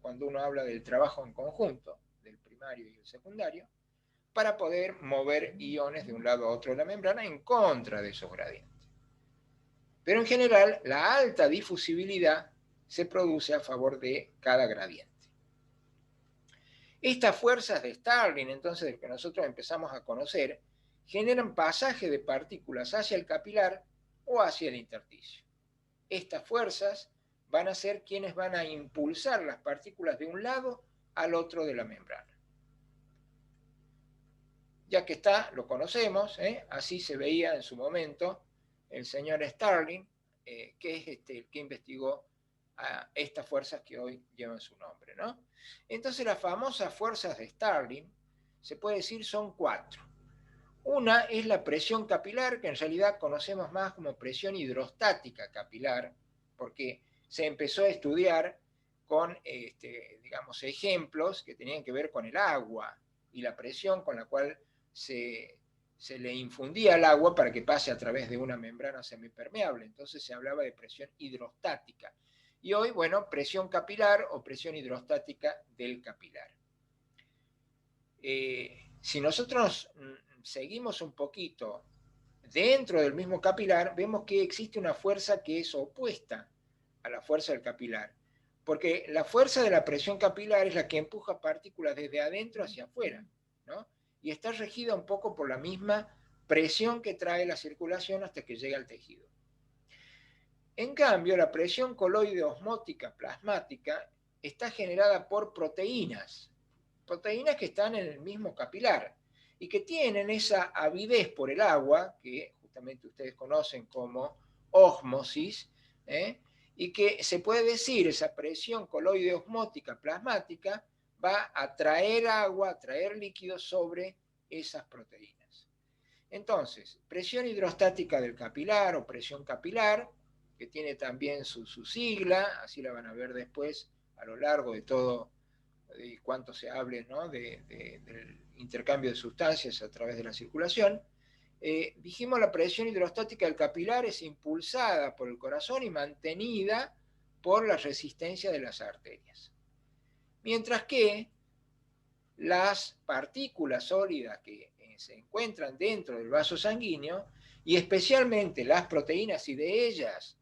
cuando uno habla del trabajo en conjunto, del primario y el secundario, para poder mover iones de un lado a otro de la membrana en contra de esos gradientes. Pero en general, la alta difusibilidad se produce a favor de cada gradiente. Estas fuerzas de Starling, entonces, que nosotros empezamos a conocer, generan pasaje de partículas hacia el capilar o hacia el intersticio. Estas fuerzas van a ser quienes van a impulsar las partículas de un lado al otro de la membrana. Ya que está, lo conocemos, así se veía en su momento el señor Starling, que es el que investigó a estas fuerzas que hoy llevan su nombre, ¿no? Entonces las famosas fuerzas de Starling, se puede decir, son 4. Una es la presión capilar, que en realidad conocemos más como presión hidrostática capilar, porque se empezó a estudiar con, digamos, ejemplos que tenían que ver con el agua y la presión con la cual se le infundía el agua para que pase a través de una membrana semipermeable. Entonces se hablaba de presión hidrostática. Y hoy, bueno, presión capilar o presión hidrostática del capilar. Si nosotros seguimos un poquito dentro del mismo capilar, vemos que existe una fuerza que es opuesta a la fuerza del capilar. Porque la fuerza de la presión capilar es la que empuja partículas desde adentro hacia afuera, ¿no? Y está regida un poco por la misma presión que trae la circulación hasta que llega al tejido. En cambio, la presión coloide osmótica plasmática está generada por proteínas que están en el mismo capilar y que tienen esa avidez por el agua, que justamente ustedes conocen como ósmosis, y que se puede decir, esa presión coloide osmótica plasmática va a traer agua, a traer líquidos sobre esas proteínas. Entonces, presión hidrostática del capilar o presión capilar, que tiene también su sigla, así la van a ver después a lo largo de todo, de cuánto se hable, ¿no? del intercambio de sustancias a través de la circulación, dijimos la presión hidrostática del capilar es impulsada por el corazón y mantenida por la resistencia de las arterias. Mientras que las partículas sólidas que se encuentran dentro del vaso sanguíneo, y especialmente las proteínas, y de ellas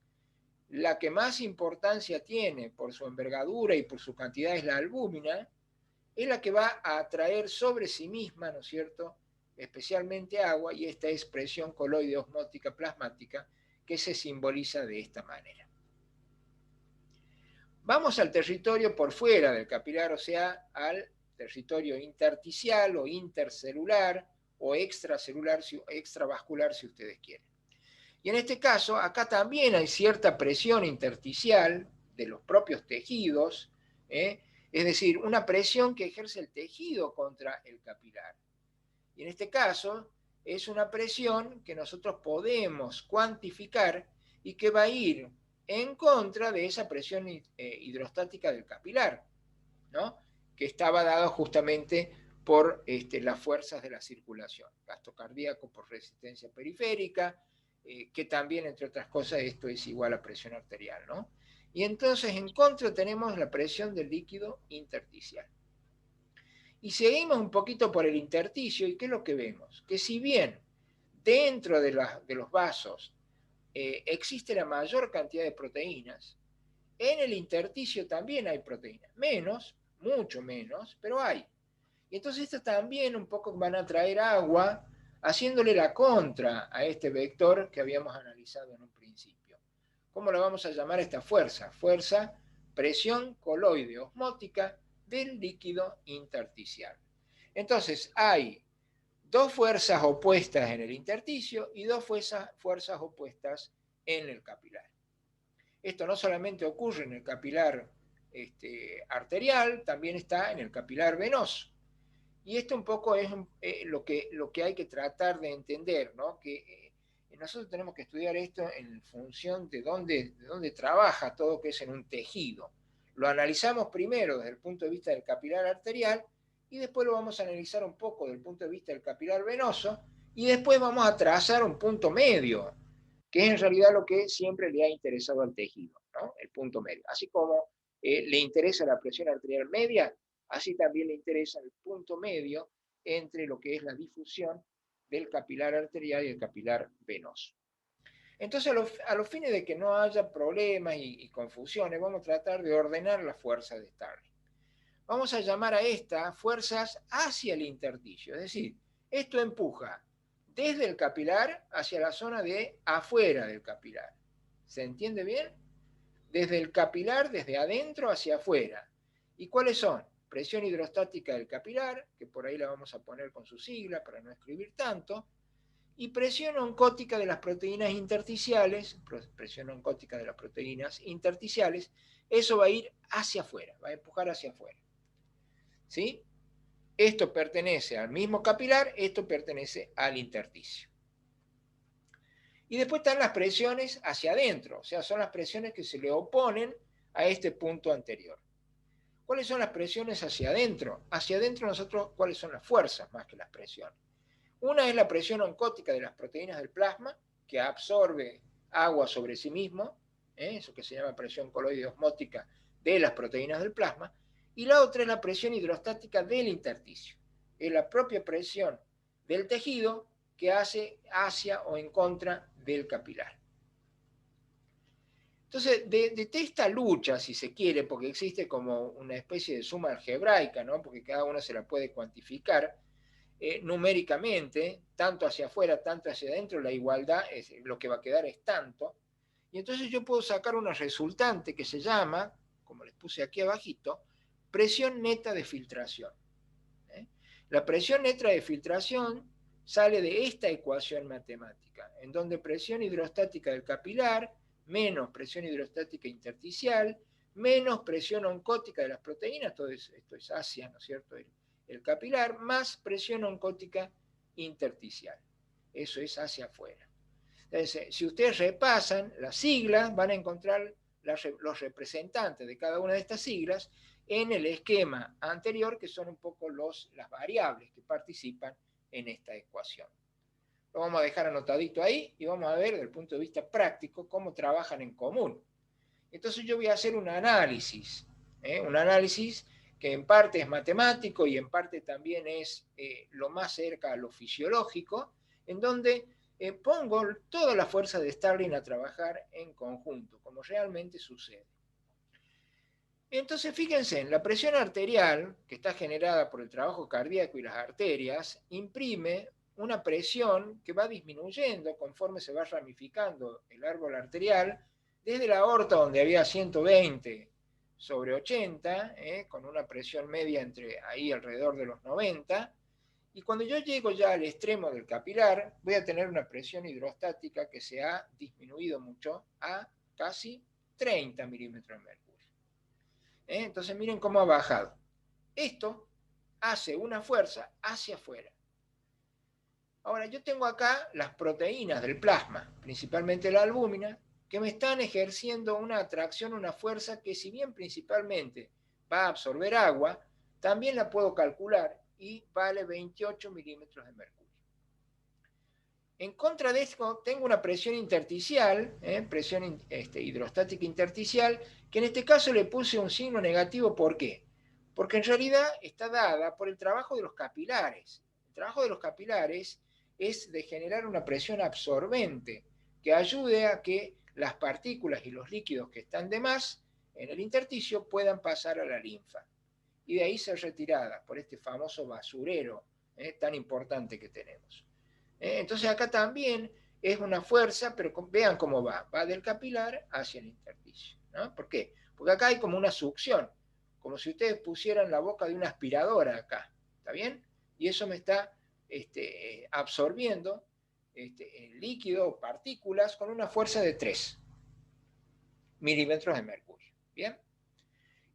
la que más importancia tiene por su envergadura y por su cantidad es la albúmina, es la que va a atraer sobre sí misma, ¿no es cierto?, especialmente agua, y esta es presión coloide osmótica plasmática, que se simboliza de esta manera. Vamos al territorio por fuera del capilar, o sea, al territorio intersticial o intercelular o extracelular, extravascular, si ustedes quieren. Y en este caso, acá también hay cierta presión intersticial de los propios tejidos, es decir, una presión que ejerce el tejido contra el capilar. Y en este caso, es una presión que nosotros podemos cuantificar y que va a ir en contra de esa presión hidrostática del capilar, ¿no?, que estaba dado justamente por las fuerzas de la circulación, gasto cardíaco por resistencia periférica, que también, entre otras cosas, esto es igual a presión arterial, ¿no? Y entonces en contra tenemos la presión del líquido intersticial. Y seguimos un poquito por el intersticio, ¿y qué es lo que vemos? Que si bien dentro de los vasos existe la mayor cantidad de proteínas, en el intersticio también hay proteínas, menos, mucho menos, pero hay. Y entonces estas también un poco van a traer agua, haciéndole la contra a este vector que habíamos analizado en un principio. ¿Cómo la vamos a llamar esta fuerza? Fuerza presión coloide osmótica del líquido intersticial. Entonces hay dos fuerzas opuestas en el intersticio y dos fuerzas opuestas en el capilar. Esto no solamente ocurre en el capilar arterial, también está en el capilar venoso. Y esto un poco es lo que hay que tratar de entender, ¿no? Que nosotros tenemos que estudiar esto en función de dónde trabaja todo, que es en un tejido. Lo analizamos primero desde el punto de vista del capilar arterial y después lo vamos a analizar un poco desde el punto de vista del capilar venoso y después vamos a trazar un punto medio, que es en realidad lo que siempre le ha interesado al tejido, ¿no?, el punto medio. Así como le interesa la presión arterial media, así también le interesa el punto medio entre lo que es la difusión del capilar arterial y el capilar venoso. Entonces, a los fines de que no haya problemas y confusiones, vamos a tratar de ordenar las fuerzas de Starling. Vamos a llamar a estas fuerzas hacia el intersticio, es decir, esto empuja desde el capilar hacia la zona de afuera del capilar. ¿Se entiende bien? Desde el capilar, desde adentro hacia afuera. ¿Y cuáles son? Presión hidrostática del capilar, que por ahí la vamos a poner con su sigla para no escribir tanto, y presión oncótica de las proteínas intersticiales, presión oncótica de las proteínas intersticiales, eso va a ir hacia afuera, va a empujar hacia afuera. ¿Sí? Esto pertenece al mismo capilar, esto pertenece al intersticio. Y después están las presiones hacia adentro, o sea, son las presiones que se le oponen a este punto anterior. ¿Cuáles son las presiones hacia adentro? Hacia adentro nosotros, ¿cuáles son las fuerzas más que las presiones? Una es la presión oncótica de las proteínas del plasma, que absorbe agua sobre sí mismo, eso que se llama presión coloide osmótica de las proteínas del plasma, y la otra es la presión hidrostática del intersticio. Es la propia presión del tejido que hace hacia o en contra del capilar. Entonces, de esta lucha, si se quiere, porque existe como una especie de suma algebraica, ¿no?, porque cada uno se la puede cuantificar numéricamente, tanto hacia afuera, tanto hacia adentro, la igualdad, lo que va a quedar es tanto, y entonces yo puedo sacar una resultante que se llama, como les puse aquí abajito, presión neta de filtración. La presión neta de filtración sale de esta ecuación matemática, en donde presión hidrostática del capilar menos presión hidrostática intersticial menos presión oncótica de las proteínas, esto es hacia, ¿no es cierto?, el capilar, más presión oncótica intersticial. Eso es hacia afuera. Entonces, si ustedes repasan las siglas, van a encontrar los representantes de cada una de estas siglas en el esquema anterior, que son un poco las variables que participan en esta ecuación. Lo vamos a dejar anotadito ahí y vamos a ver desde el punto de vista práctico cómo trabajan en común. Entonces yo voy a hacer un análisis que en parte es matemático y en parte también es lo más cerca a lo fisiológico, en donde pongo toda la fuerza de Starling a trabajar en conjunto, como realmente sucede. Entonces, fíjense, la presión arterial, que está generada por el trabajo cardíaco y las arterias, imprime una presión que va disminuyendo conforme se va ramificando el árbol arterial, desde la aorta, donde había 120/80, con una presión media entre ahí alrededor de los 90, y cuando yo llego ya al extremo del capilar, voy a tener una presión hidrostática que se ha disminuido mucho a casi 30 milímetros de mercurio. Entonces miren cómo ha bajado. Esto hace una fuerza hacia afuera. Ahora, yo tengo acá las proteínas del plasma, principalmente la albúmina, que me están ejerciendo una atracción, una fuerza que, si bien principalmente va a absorber agua, también la puedo calcular y vale 28 milímetros de mercurio. En contra de esto, tengo una presión intersticial, presión hidrostática intersticial, que en este caso le puse un signo negativo. ¿Por qué? Porque en realidad está dada por el trabajo de los capilares. El trabajo de los capilares es de generar una presión absorbente que ayude a que las partículas y los líquidos que están de más en el intersticio puedan pasar a la linfa y de ahí ser retirada por este famoso basurero tan importante que tenemos. Entonces acá también es una fuerza, pero vean cómo va del capilar hacia el intersticio, ¿no? ¿Por qué? Porque acá hay como una succión, como si ustedes pusieran la boca de una aspiradora acá, ¿está bien? Y eso me está absorbiendo el líquido, partículas, con una fuerza de 3 milímetros de mercurio, ¿bien?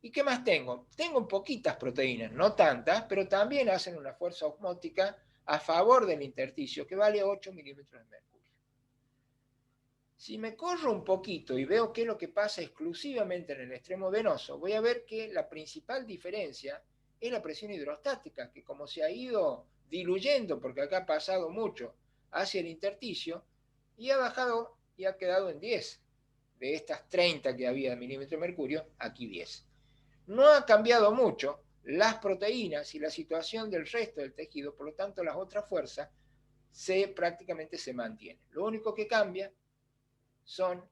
¿Y qué más tengo? Tengo poquitas proteínas, no tantas, pero también hacen una fuerza osmótica a favor del intersticio, que vale 8 milímetros de mercurio. Si me corro un poquito y veo qué es lo que pasa exclusivamente en el extremo venoso, voy a ver que la principal diferencia es la presión hidrostática, que como se ha ido diluyendo, porque acá ha pasado mucho hacia el intersticio, y ha bajado y ha quedado en 10. De estas 30 que había de milímetros de mercurio, aquí 10. No ha cambiado mucho las proteínas y la situación del resto del tejido, por lo tanto las otras fuerzas prácticamente se mantienen. Lo único que cambia son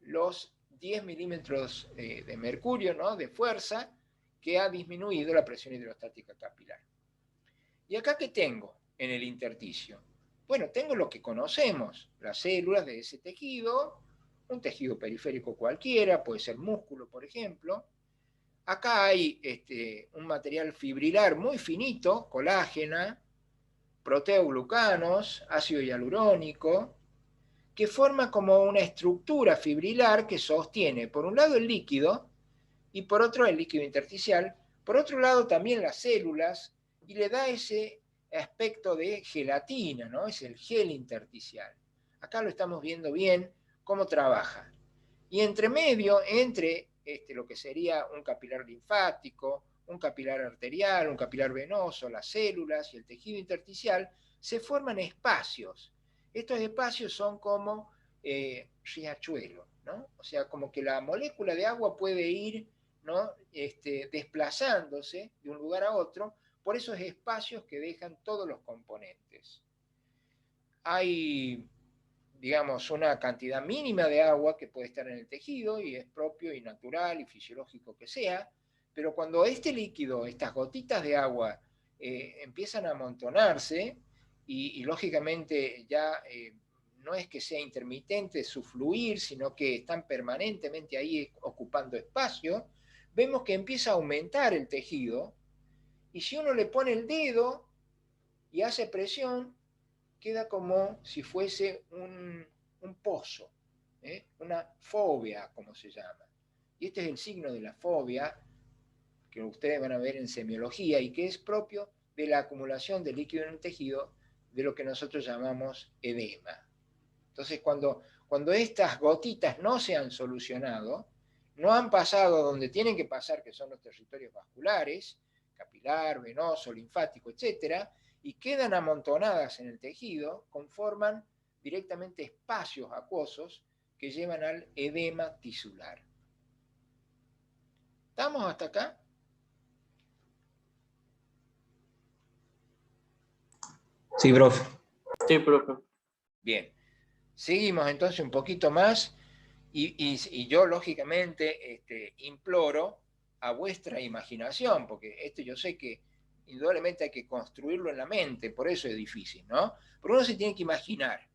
los 10 milímetros de mercurio, ¿no?, de fuerza, que ha disminuido la presión hidrostática capilar. ¿Y acá qué tengo en el intersticio? Bueno, tengo lo que conocemos, las células de ese tejido, un tejido periférico cualquiera, puede ser músculo, por ejemplo. Acá hay un material fibrilar muy finito, colágena, proteoglucanos, ácido hialurónico, que forma como una estructura fibrilar que sostiene, por un lado, el líquido, y por otro, el líquido intersticial, por otro lado, también las células, y le da ese aspecto de gelatina, ¿no? Es el gel intersticial. Acá lo estamos viendo bien cómo trabaja. Y entre medio, entre lo que sería un capilar linfático, un capilar arterial, un capilar venoso, las células y el tejido intersticial, se forman espacios. Estos espacios son como riachuelos, ¿no? O sea, como que la molécula de agua puede ir, ¿no?, desplazándose de un lugar a otro por esos espacios que dejan todos los componentes. Hay, digamos, una cantidad mínima de agua que puede estar en el tejido y es propio y natural y fisiológico que sea, pero cuando este líquido, estas gotitas de agua, empiezan a amontonarse y lógicamente ya no es que sea intermitente su fluir, sino que están permanentemente ahí ocupando espacio, vemos que empieza a aumentar el tejido y si uno le pone el dedo y hace presión, queda como si fuese un pozo, una fobia, como se llama. Y este es el signo de la fobia, que ustedes van a ver en semiología, y que es propio de la acumulación de líquido en el tejido, de lo que nosotros llamamos edema. Entonces, cuando estas gotitas no se han solucionado, no han pasado donde tienen que pasar, que son los territorios vasculares, capilar, venoso, linfático, etc., y quedan amontonadas en el tejido, conforman directamente espacios acuosos que llevan al edema tisular. ¿Estamos hasta acá? Sí, profe. Sí, profe. Bien. Seguimos entonces un poquito más y yo lógicamente imploro a vuestra imaginación, porque esto yo sé que indudablemente hay que construirlo en la mente, por eso es difícil, ¿no? Pero uno se tiene que imaginar.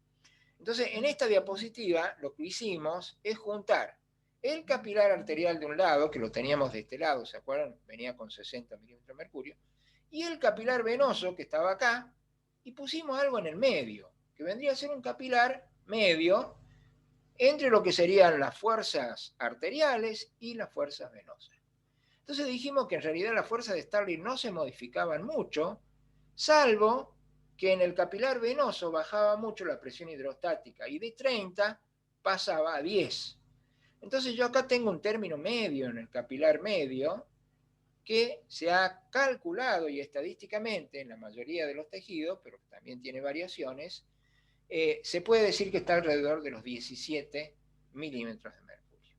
Entonces, en esta diapositiva lo que hicimos es juntar el capilar arterial de un lado, que lo teníamos de este lado, ¿se acuerdan? Venía con 60 milímetros de mercurio, y el capilar venoso que estaba acá, y pusimos algo en el medio, que vendría a ser un capilar medio entre lo que serían las fuerzas arteriales y las fuerzas venosas. Entonces dijimos que en realidad las fuerzas de Starling no se modificaban mucho, salvo que en el capilar venoso bajaba mucho la presión hidrostática y de 30 pasaba a 10. Entonces yo acá tengo un término medio en el capilar medio que se ha calculado y estadísticamente en la mayoría de los tejidos, pero también tiene variaciones, se puede decir que está alrededor de los 17 milímetros de mercurio.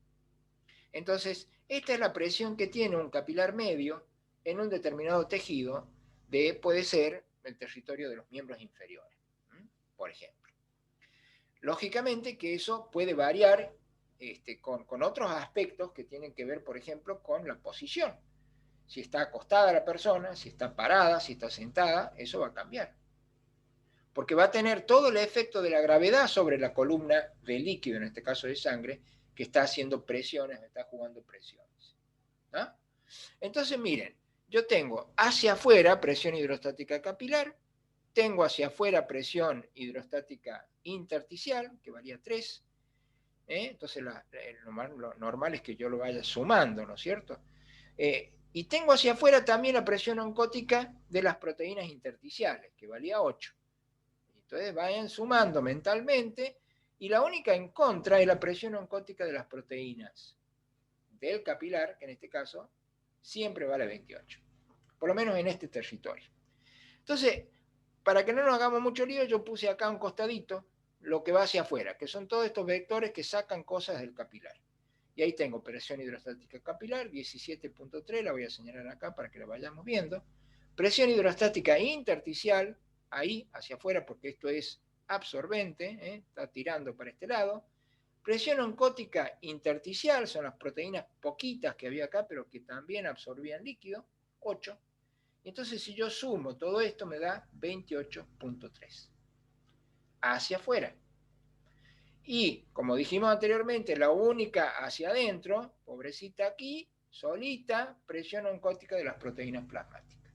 Entonces, esta es la presión que tiene un capilar medio en un determinado tejido puede ser el territorio de los miembros inferiores, por ejemplo. Lógicamente que eso puede variar con otros aspectos que tienen que ver, por ejemplo, con la posición. Si está acostada la persona, si está parada, si está sentada, eso va a cambiar. Porque va a tener todo el efecto de la gravedad sobre la columna de líquido, en este caso de sangre, que está haciendo presiones, está jugando presiones. ¿No? Entonces, miren, yo tengo hacia afuera presión hidrostática capilar, tengo hacia afuera presión hidrostática intersticial, que varía 3. Entonces, lo normal es que yo lo vaya sumando, ¿no es cierto? Y tengo hacia afuera también la presión oncótica de las proteínas intersticiales, que valía 8. Entonces vayan sumando mentalmente, y la única en contra es la presión oncótica de las proteínas del capilar, que en este caso siempre vale 28, por lo menos en este territorio. Entonces, para que no nos hagamos mucho lío, yo puse acá un costadito lo que va hacia afuera, que son todos estos vectores que sacan cosas del capilar. Y ahí tengo presión hidrostática capilar, 17.3, la voy a señalar acá para que la vayamos viendo. Presión hidrostática intersticial, ahí hacia afuera, porque esto es absorbente, está tirando para este lado. Presión oncótica intersticial, son las proteínas poquitas que había acá, pero que también absorbían líquido, 8. Entonces, si yo sumo todo esto, me da 28.3. Hacia afuera. Y, como dijimos anteriormente, la única hacia adentro, pobrecita aquí, solita, presión oncótica de las proteínas plasmáticas.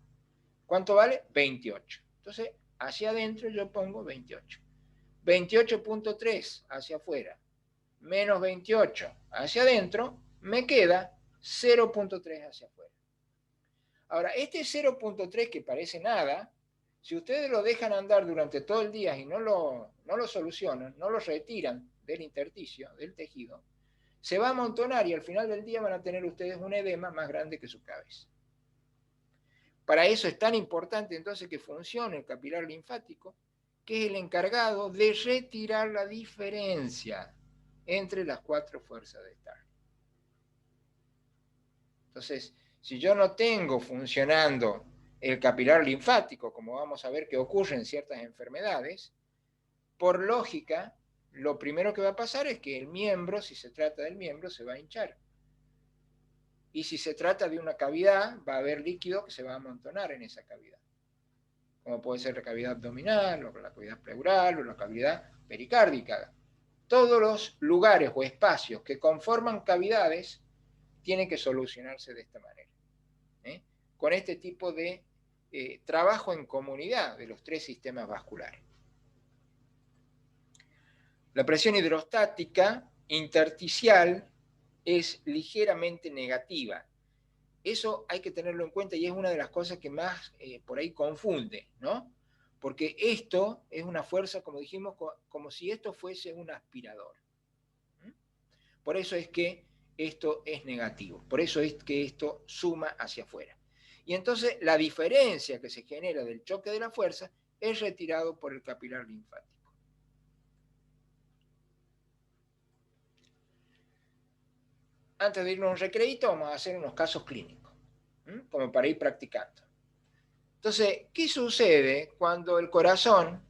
¿Cuánto vale? 28. Entonces, hacia adentro yo pongo 28. 28.3 hacia afuera, menos 28 hacia adentro, me queda 0.3 hacia afuera. Ahora, este 0.3 que parece nada, si ustedes lo dejan andar durante todo el día y no lo solucionan, no lo retiran del intersticio, del tejido, se va a amontonar y al final del día van a tener ustedes un edema más grande que su cabeza. Para eso es tan importante entonces que funcione el capilar linfático, que es el encargado de retirar la diferencia entre las 4 fuerzas de Starling. Entonces, si yo no tengo funcionando el capilar linfático, como vamos a ver que ocurre en ciertas enfermedades, por lógica, lo primero que va a pasar es que el miembro, si se trata del miembro, se va a hinchar. Y si se trata de una cavidad, va a haber líquido que se va a amontonar en esa cavidad. Como puede ser la cavidad abdominal, o la cavidad pleural, o la cavidad pericárdica. Todos los lugares o espacios que conforman cavidades tienen que solucionarse de esta manera. Con este tipo de trabajo en comunidad de los 3 sistemas vasculares. La presión hidrostática intersticial es ligeramente negativa. Eso hay que tenerlo en cuenta y es una de las cosas que más por ahí confunde, ¿no? Porque esto es una fuerza, como dijimos, como si esto fuese un aspirador. Por eso es que esto es negativo, por eso es que esto suma hacia afuera. Y entonces la diferencia que se genera del choque de la fuerza es retirado por el capilar linfático. Antes de irnos a un recreíto, vamos a hacer unos casos clínicos, como para ir practicando. Entonces, ¿qué sucede cuando el corazón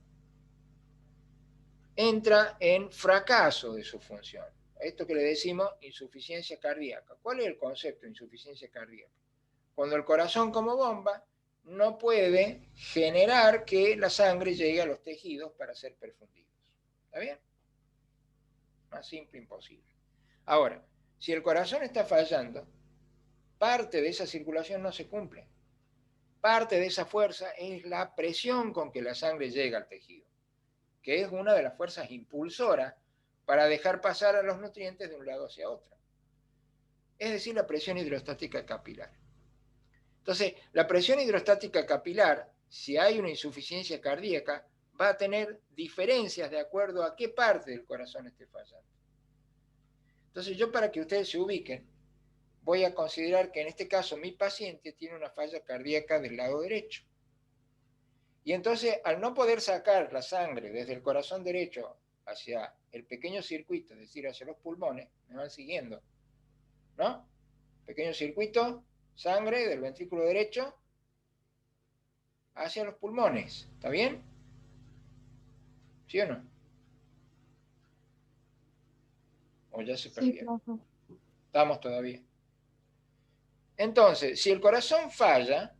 entra en fracaso de su función? Esto que le decimos insuficiencia cardíaca. ¿Cuál es el concepto de insuficiencia cardíaca? Cuando el corazón como bomba no puede generar que la sangre llegue a los tejidos para ser perfundidos. ¿Está bien? Más simple imposible. Ahora, si el corazón está fallando, parte de esa circulación no se cumple. Parte de esa fuerza es la presión con que la sangre llega al tejido, que es una de las fuerzas impulsoras para dejar pasar a los nutrientes de un lado hacia otro. Es decir, la presión hidrostática capilar. Entonces, la presión hidrostática capilar, si hay una insuficiencia cardíaca, va a tener diferencias de acuerdo a qué parte del corazón esté fallando. Entonces, yo para que ustedes se ubiquen, voy a considerar que en este caso mi paciente tiene una falla cardíaca del lado derecho. Y entonces, al no poder sacar la sangre desde el corazón derecho hacia el pequeño circuito, es decir, hacia los pulmones, me van siguiendo, ¿no? Pequeño circuito, sangre del ventrículo derecho hacia los pulmones, ¿está bien? ¿Sí o no? ¿O ya se perdieron? Sí, Estamos todavía. Entonces, si el corazón falla,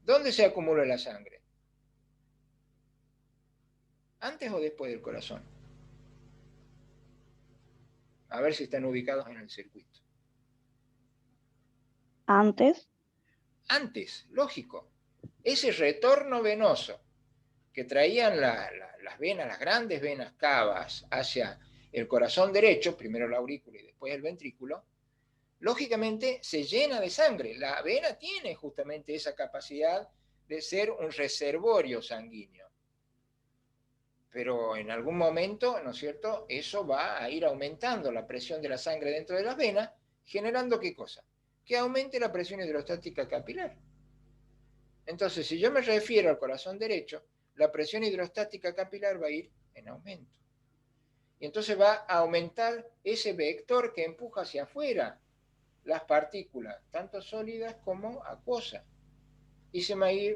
¿dónde se acumula la sangre? ¿Antes o después del corazón? A ver si están ubicados en el circuito. antes. Antes, lógico. Ese retorno venoso que traían las venas, las grandes venas cavas hacia el corazón derecho, primero la aurícula y después el ventrículo, lógicamente se llena de sangre. La vena tiene justamente esa capacidad de ser un reservorio sanguíneo. Pero en algún momento, ¿no es cierto?, eso va a ir aumentando la presión de la sangre dentro de las venas, generando ¿qué cosa? Que aumente la presión hidrostática capilar. Entonces, si yo me refiero al corazón derecho, la presión hidrostática capilar va a ir en aumento. Y entonces va a aumentar ese vector que empuja hacia afuera las partículas, tanto sólidas como acuosas. Y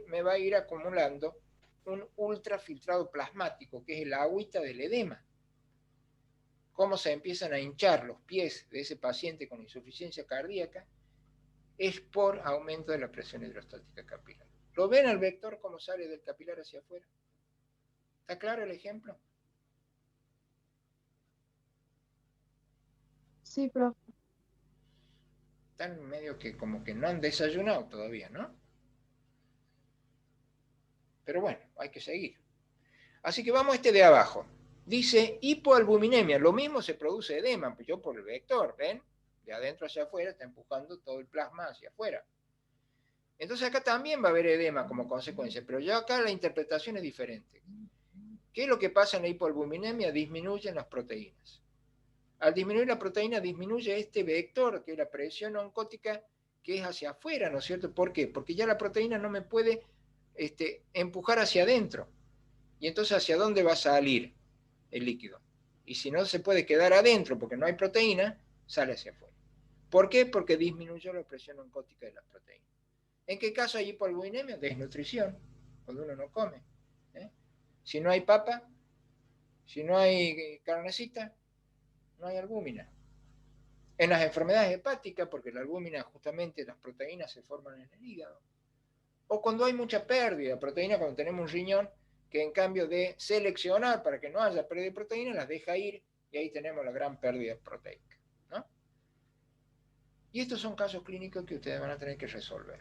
me va a ir acumulando un ultrafiltrado plasmático, que es el agüita del edema. Cómo se empiezan a hinchar los pies de ese paciente con insuficiencia cardíaca es por aumento de la presión hidrostática capilar. ¿Lo ven al vector cómo sale del capilar hacia afuera? ¿Está claro el ejemplo? Sí, profe. Están medio que como que no han desayunado todavía, ¿no? Pero bueno, hay que seguir. Así que vamos a este de abajo. Dice hipoalbuminemia. Lo mismo se produce edema, pues yo por el vector, ¿ven? De adentro hacia afuera está empujando todo el plasma hacia afuera. Entonces acá también va a haber edema como consecuencia, pero ya acá la interpretación es diferente. ¿Qué es lo que pasa en la hipoalbuminemia? Disminuyen las proteínas. Al disminuir la proteína, disminuye este vector, que es la presión oncótica, que es hacia afuera, ¿no es cierto? ¿Por qué? Porque ya la proteína no me puede empujar hacia adentro. Y entonces, ¿hacia dónde va a salir el líquido? Y si no se puede quedar adentro porque no hay proteína, sale hacia afuera. ¿Por qué? Porque disminuyó la presión oncótica de las proteínas. ¿En qué caso hay hipoalbuminemia? Desnutrición, cuando uno no come. Si no hay papa, si no hay carnecita, no hay albúmina. En las enfermedades hepáticas, porque la albúmina justamente las proteínas se forman en el hígado. O cuando hay mucha pérdida de proteína, cuando tenemos un riñón que en cambio de seleccionar para que no haya pérdida de proteína, las deja ir y ahí tenemos la gran pérdida proteica, ¿no? Y estos son casos clínicos que ustedes van a tener que resolver.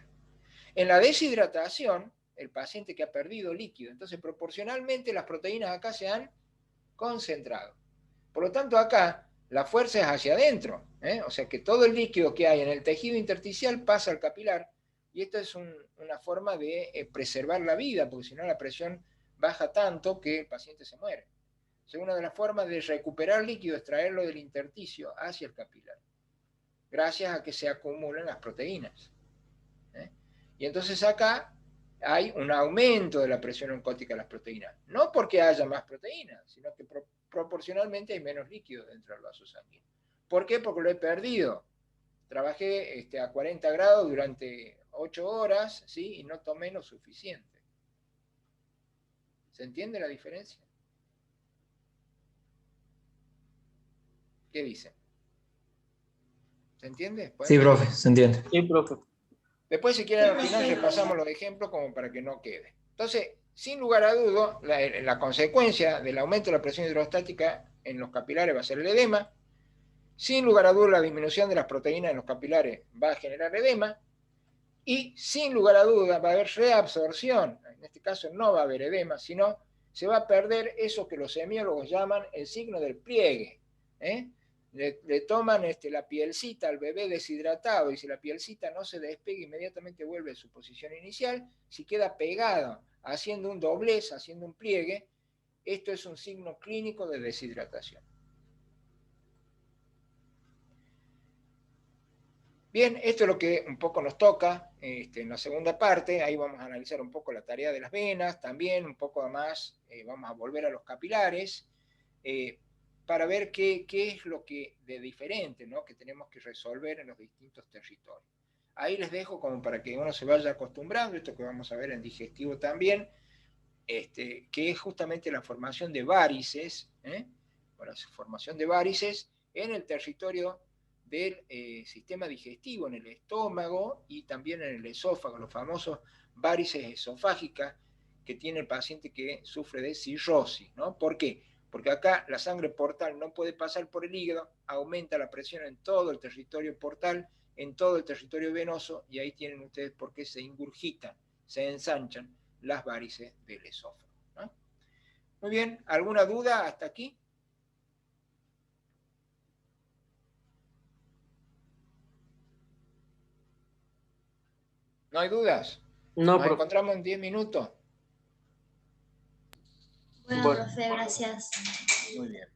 En la deshidratación, el paciente que ha perdido líquido, entonces proporcionalmente las proteínas acá se han concentrado. Por lo tanto, acá la fuerza es hacia adentro, o sea que todo el líquido que hay en el tejido intersticial pasa al capilar, y esta es una forma de preservar la vida, porque si no la presión baja tanto que el paciente se muere. O sea, una de las formas de recuperar líquido es traerlo del intersticio hacia el capilar, gracias a que se acumulan las proteínas. Y entonces acá hay un aumento de la presión oncótica de las proteínas. No porque haya más proteínas, sino que proporcionalmente hay menos líquido dentro del vaso sanguíneo. ¿Por qué? Porque lo he perdido. Trabajé a 40 grados durante 8 horas, ¿sí? Y no tomé lo suficiente. ¿Se entiende la diferencia? ¿Qué dicen? ¿Se entiende? Sí, profe, se entiende. Sí, profe. Después, si quieren, al final repasamos los ejemplos como para que no quede. Entonces, sin lugar a dudas, la consecuencia del aumento de la presión hidrostática en los capilares va a ser el edema. Sin lugar a dudas, la disminución de las proteínas en los capilares va a generar edema. Y sin lugar a dudas va a haber reabsorción. En este caso no va a haber edema, sino se va a perder eso que los semiólogos llaman el signo del pliegue. Le toman la pielcita al bebé deshidratado y si la pielcita no se despega, inmediatamente vuelve a su posición inicial. Si queda pegado haciendo un doblez, haciendo un pliegue, esto es un signo clínico de deshidratación. Bien, esto es lo que un poco nos toca en la segunda parte. Ahí vamos a analizar un poco la tarea de las venas, también un poco más vamos a volver a los capilares para ver qué es lo que de diferente, ¿no?, que tenemos que resolver en los distintos territorios. Ahí les dejo como para que uno se vaya acostumbrando, esto que vamos a ver en digestivo también, que es justamente la formación de varices, la formación de varices en el territorio del sistema digestivo, en el estómago y también en el esófago, los famosos varices esofágicas que tiene el paciente que sufre de cirrosis, ¿no? ¿Por qué? Porque acá la sangre portal no puede pasar por el hígado, aumenta la presión en todo el territorio portal, en todo el territorio venoso, y ahí tienen ustedes por qué se ingurgitan, se ensanchan las varices del esófago, ¿no? Muy bien, ¿alguna duda hasta aquí? ¿No hay dudas? No, Nos profe. encontramos en 10 minutos. Bueno, Bueno. profe, gracias. Muy bien.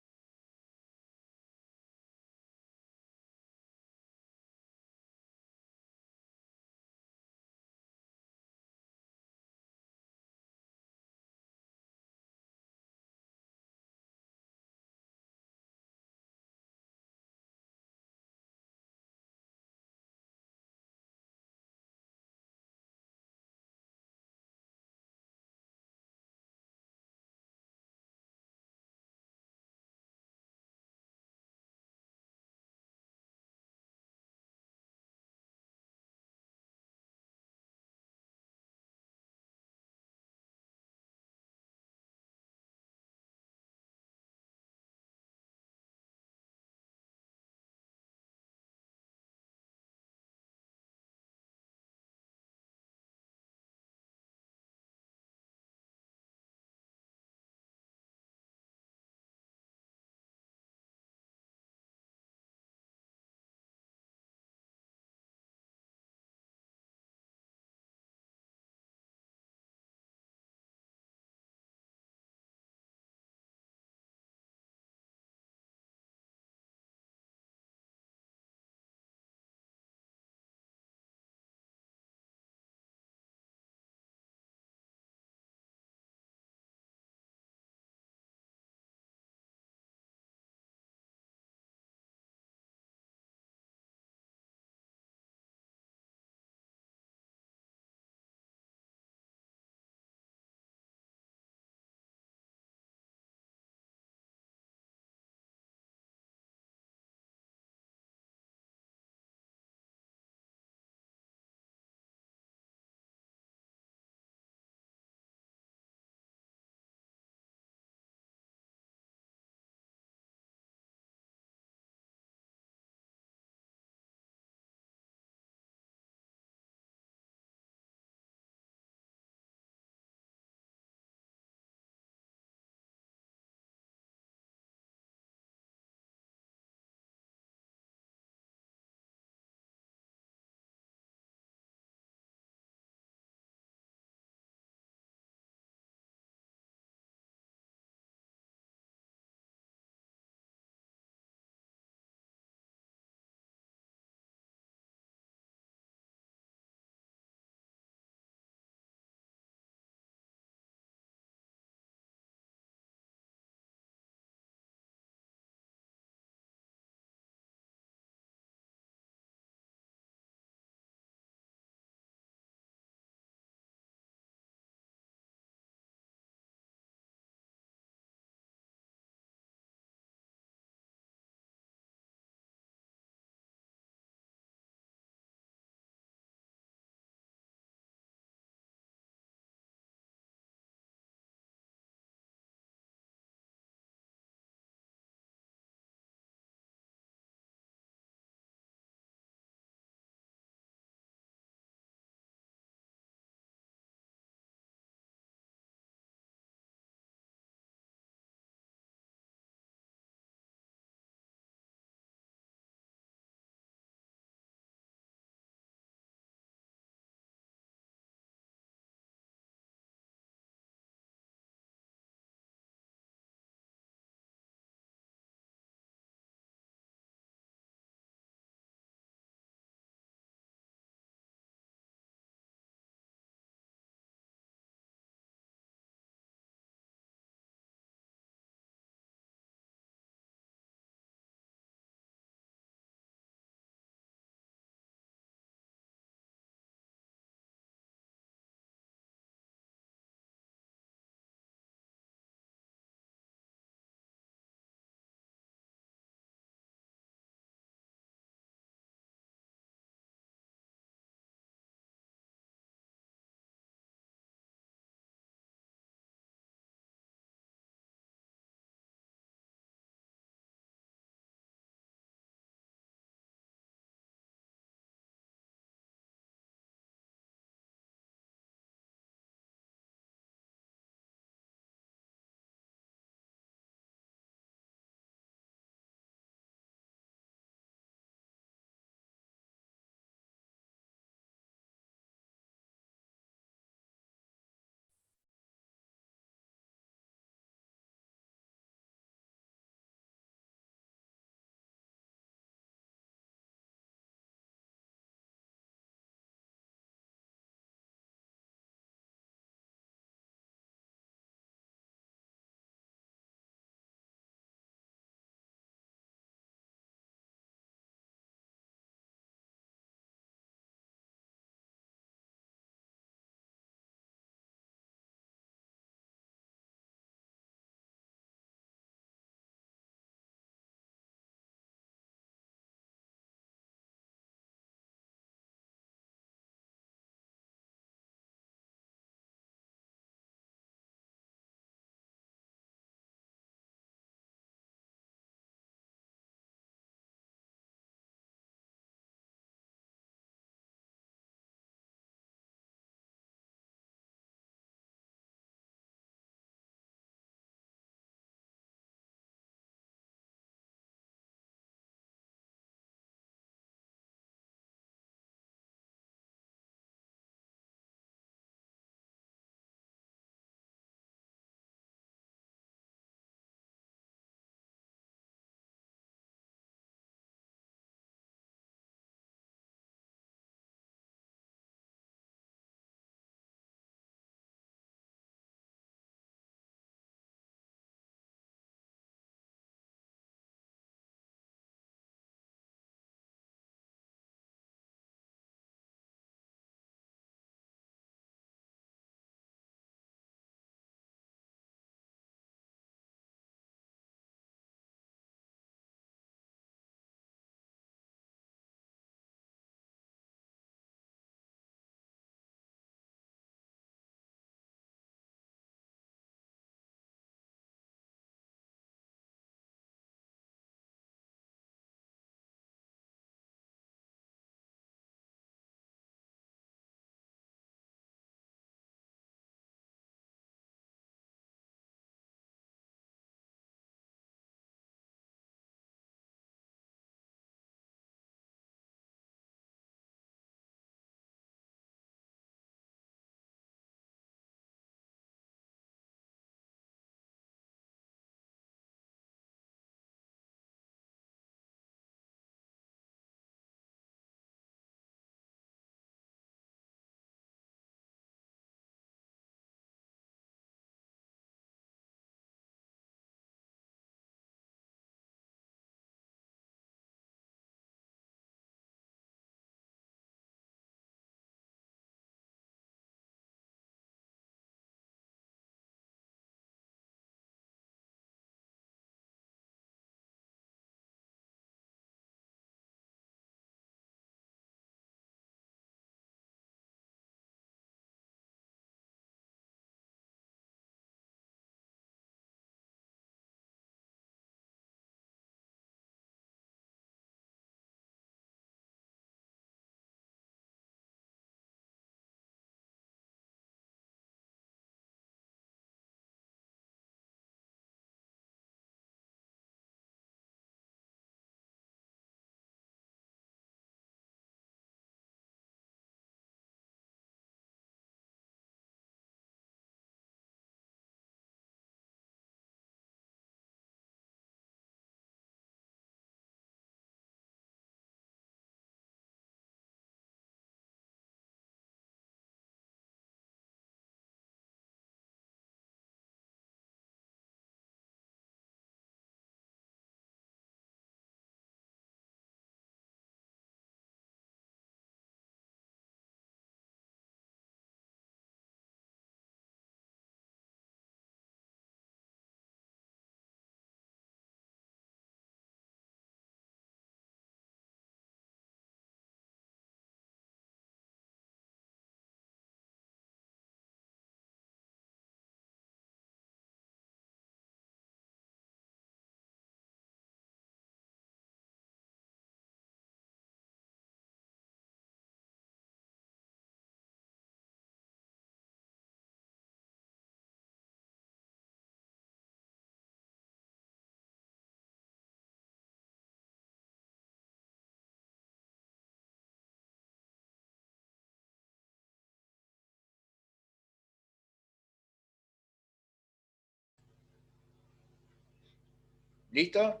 ¿Listo?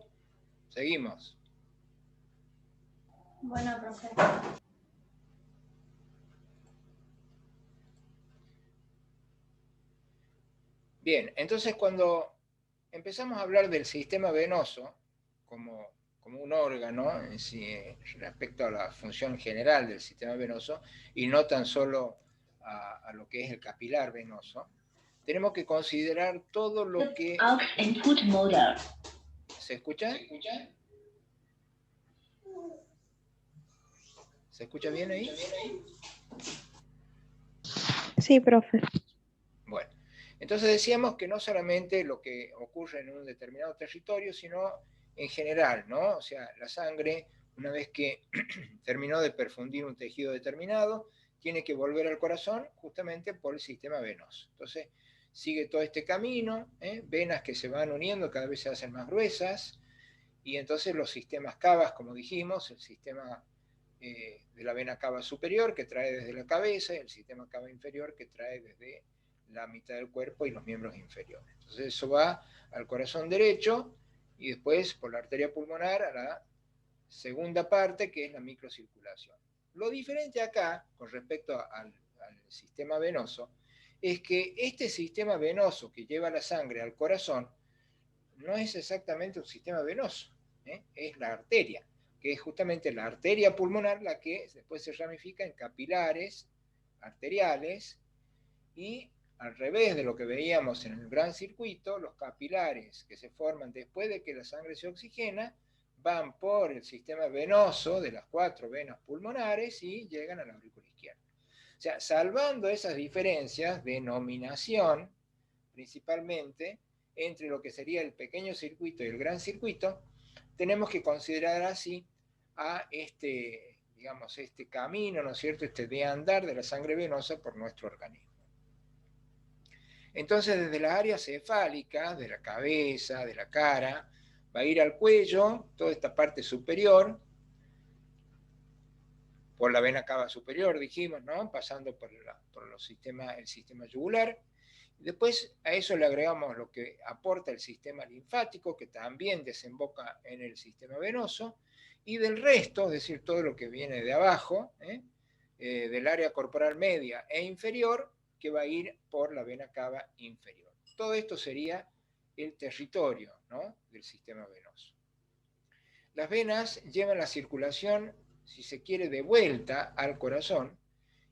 Seguimos. Bueno, profe. Bien, entonces cuando empezamos a hablar del sistema venoso como un órgano en sí, respecto a la función general del sistema venoso, y no tan solo a lo que es el capilar venoso, tenemos que considerar todo lo que... Out input mode. ¿Se escucha? ¿Se escucha bien ahí? Sí, profe. Bueno, entonces decíamos que no solamente lo que ocurre en un determinado territorio, sino en general, ¿no? O sea, la sangre, una vez que terminó de perfundir un tejido determinado, tiene que volver al corazón justamente por el sistema venoso. Entonces, sigue todo este camino, venas que se van uniendo, cada vez se hacen más gruesas, y entonces los sistemas cavas, como dijimos, el sistema de la vena cava superior que trae desde la cabeza y el sistema cava inferior que trae desde la mitad del cuerpo y los miembros inferiores. Entonces eso va al corazón derecho y después por la arteria pulmonar a la segunda parte que es la microcirculación. Lo diferente acá con respecto al sistema venoso es que este sistema venoso que lleva la sangre al corazón no es exactamente un sistema venoso, es la arteria, que es justamente la arteria pulmonar la que después se ramifica en capilares arteriales y al revés de lo que veíamos en el gran circuito, los capilares que se forman después de que la sangre se oxigena van por el sistema venoso de las 4 venas pulmonares y llegan a la aurícula izquierda. O sea, salvando esas diferencias de nominación, principalmente, entre lo que sería el pequeño circuito y el gran circuito, tenemos que considerar así a este camino, ¿no es cierto?, este de andar de la sangre venosa por nuestro organismo. Entonces, desde las áreas cefálicas, de la cabeza, de la cara, va a ir al cuello, toda esta parte superior, por la vena cava superior, dijimos, ¿no?, pasando por el sistema yugular. Después a eso le agregamos lo que aporta el sistema linfático, que también desemboca en el sistema venoso, y del resto, es decir, todo lo que viene de abajo, del área corporal media e inferior, que va a ir por la vena cava inferior. Todo esto sería el territorio, ¿no?, del sistema venoso. Las venas llevan la circulación, si se quiere, de vuelta al corazón,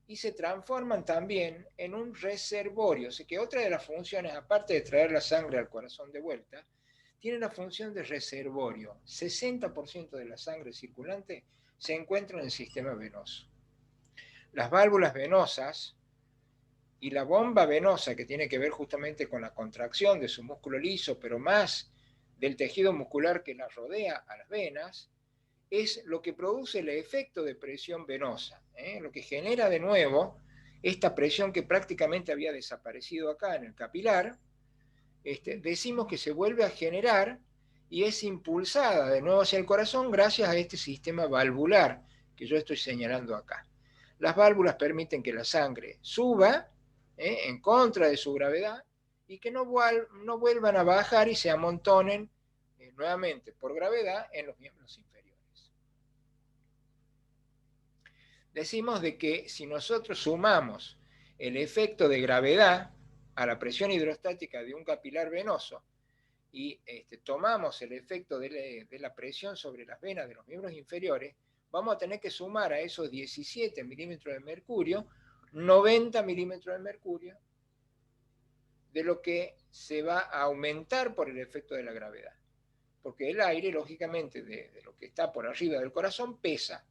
y se transforman también en un reservorio. O sea que otra de las funciones, aparte de traer la sangre al corazón de vuelta, tiene la función de reservorio. 60% de la sangre circulante se encuentra en el sistema venoso. Las válvulas venosas y la bomba venosa, que tiene que ver justamente con la contracción de su músculo liso, pero más del tejido muscular que la rodea a las venas, es lo que produce el efecto de presión venosa, lo que genera de nuevo esta presión que prácticamente había desaparecido acá en el capilar, decimos que se vuelve a generar y es impulsada de nuevo hacia el corazón gracias a este sistema valvular que yo estoy señalando acá. Las válvulas permiten que la sangre suba en contra de su gravedad y que no vuelvan a bajar y se amontonen nuevamente por gravedad en los miembros inferiores. Decimos de que si nosotros sumamos el efecto de gravedad a la presión hidrostática de un capilar venoso y tomamos el efecto de la presión sobre las venas de los miembros inferiores, vamos a tener que sumar a esos 17 milímetros de mercurio, 90 milímetros de mercurio, de lo que se va a aumentar por el efecto de la gravedad. Porque el aire, lógicamente, de lo que está por arriba del corazón, pesa.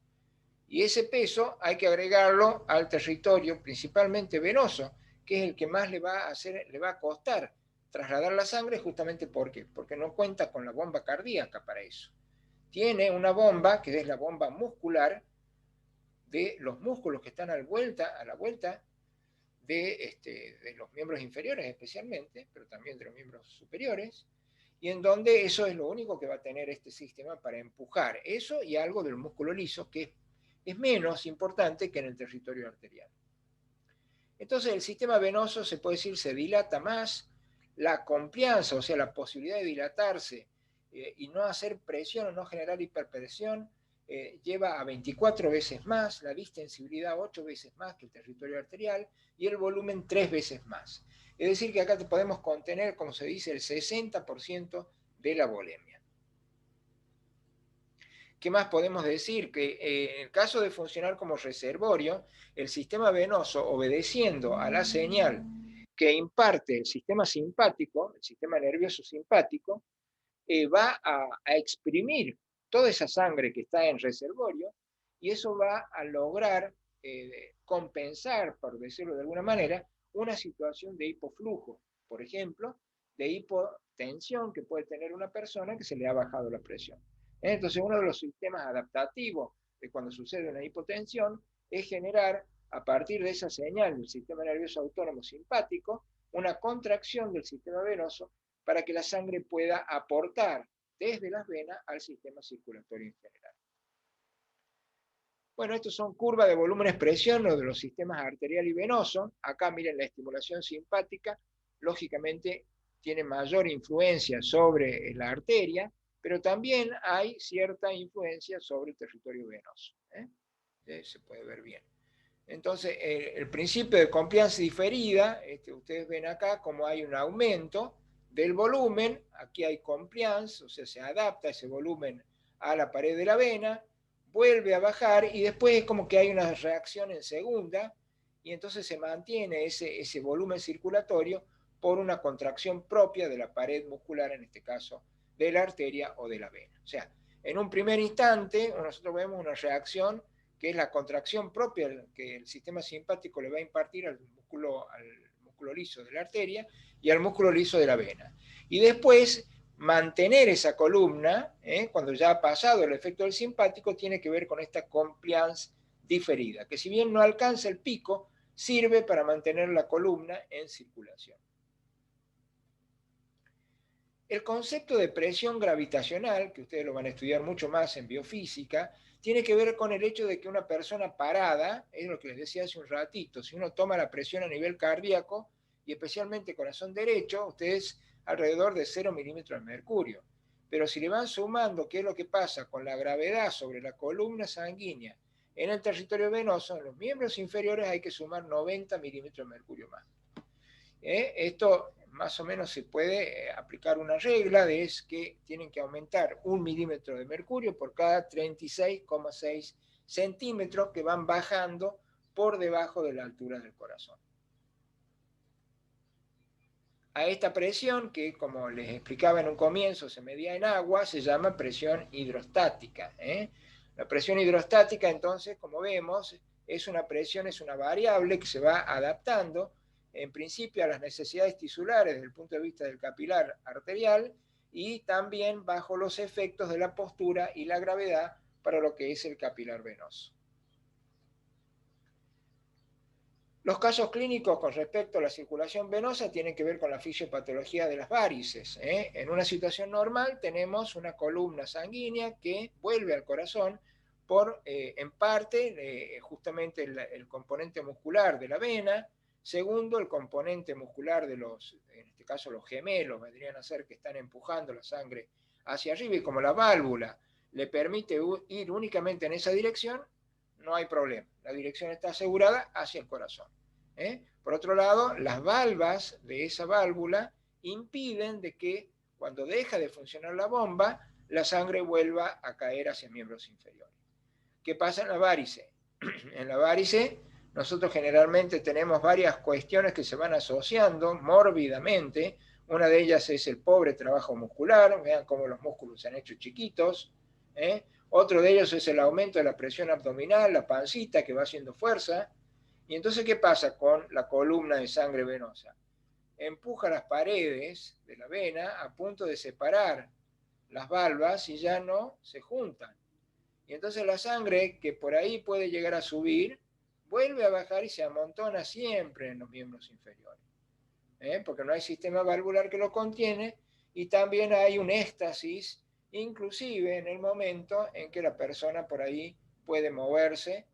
Y ese peso hay que agregarlo al territorio principalmente venoso, que es el que más le va a costar trasladar la sangre, justamente porque no cuenta con la bomba cardíaca para eso. Tiene una bomba, que es la bomba muscular, de los músculos que están a la vuelta de los miembros inferiores especialmente, pero también de los miembros superiores, y en donde eso es lo único que va a tener este sistema para empujar eso y algo del músculo liso, que es menos importante que en el territorio arterial. Entonces el sistema venoso, se puede decir, se dilata más, la complianza, o sea, la posibilidad de dilatarse y no hacer presión o no generar hiperpresión lleva a 24 veces más, la distensibilidad 8 veces más que el territorio arterial y el volumen 3 veces más. Es decir, que acá te podemos contener, como se dice, el 60% de la volemia. ¿Qué más podemos decir? Que en el caso de funcionar como reservorio, el sistema venoso, obedeciendo a la señal que imparte el sistema simpático, el sistema nervioso simpático, va a exprimir toda esa sangre que está en reservorio y eso va a lograr compensar, por decirlo de alguna manera, una situación de hipoflujo, por ejemplo, de hipotensión que puede tener una persona que se le ha bajado la presión. Entonces, uno de los sistemas adaptativos de cuando sucede una hipotensión es generar, a partir de esa señal del sistema nervioso autónomo simpático, una contracción del sistema venoso para que la sangre pueda aportar desde las venas al sistema circulatorio en general. Bueno, estos son curvas de volumen-presión de los sistemas arterial y venoso. Acá miren la estimulación simpática, lógicamente tiene mayor influencia sobre la arteria, pero también hay cierta influencia sobre el territorio venoso. Se puede ver bien. Entonces, el principio de compliance diferida, ustedes ven acá como hay un aumento del volumen, aquí hay compliance, o sea, se adapta ese volumen a la pared de la vena, vuelve a bajar y después es como que hay una reacción en segunda y entonces se mantiene ese volumen circulatorio por una contracción propia de la pared muscular, en este caso de la arteria o de la vena. O sea, en un primer instante nosotros vemos una reacción que es la contracción propia que el sistema simpático le va a impartir al músculo liso de la arteria y al músculo liso de la vena. Y después, mantener esa columna, cuando ya ha pasado el efecto del simpático, tiene que ver con esta compliance diferida, que si bien no alcanza el pico, sirve para mantener la columna en circulación. El concepto de presión gravitacional, que ustedes lo van a estudiar mucho más en biofísica, tiene que ver con el hecho de que una persona parada, es lo que les decía hace un ratito, si uno toma la presión a nivel cardíaco, y especialmente corazón derecho, ustedes alrededor de 0 milímetros de mercurio. Pero si le van sumando qué es lo que pasa con la gravedad sobre la columna sanguínea en el territorio venoso, en los miembros inferiores hay que sumar 90 milímetros de mercurio más. Esto más o menos se puede aplicar una regla, es que tienen que aumentar 1 milímetro de mercurio por cada 36,6 centímetros que van bajando por debajo de la altura del corazón. A esta presión, que como les explicaba en un comienzo se medía en agua, se llama presión hidrostática. La presión hidrostática, entonces, como vemos, es una presión, es una variable que se va adaptando en principio a las necesidades tisulares desde el punto de vista del capilar arterial y también bajo los efectos de la postura y la gravedad para lo que es el capilar venoso. Los casos clínicos con respecto a la circulación venosa tienen que ver con la fisiopatología de las varices. En una situación normal tenemos una columna sanguínea que vuelve al corazón por, en parte, justamente el componente muscular de la vena. Segundo, el componente muscular de los, en este caso los gemelos, vendrían a ser que están empujando la sangre hacia arriba y como la válvula le permite ir únicamente en esa dirección, no hay problema. La dirección está asegurada hacia el corazón. Por otro lado, las valvas de esa válvula impiden de que cuando deja de funcionar la bomba, la sangre vuelva a caer hacia miembros inferiores. ¿Qué pasa en la varice? En la varice nosotros generalmente tenemos varias cuestiones que se van asociando mórbidamente. Una de ellas es el pobre trabajo muscular, vean cómo los músculos se han hecho chiquitos. Otro de ellos es el aumento de la presión abdominal, la pancita que va haciendo fuerza. Y entonces, ¿qué pasa con la columna de sangre venosa? Empuja las paredes de la vena a punto de separar las valvas y ya no se juntan. Y entonces la sangre que por ahí puede llegar a subir, vuelve a bajar y se amontona siempre en los miembros inferiores. Porque no hay sistema valvular que lo contiene y también hay un éxtasis, inclusive en el momento en que la persona por ahí puede moverse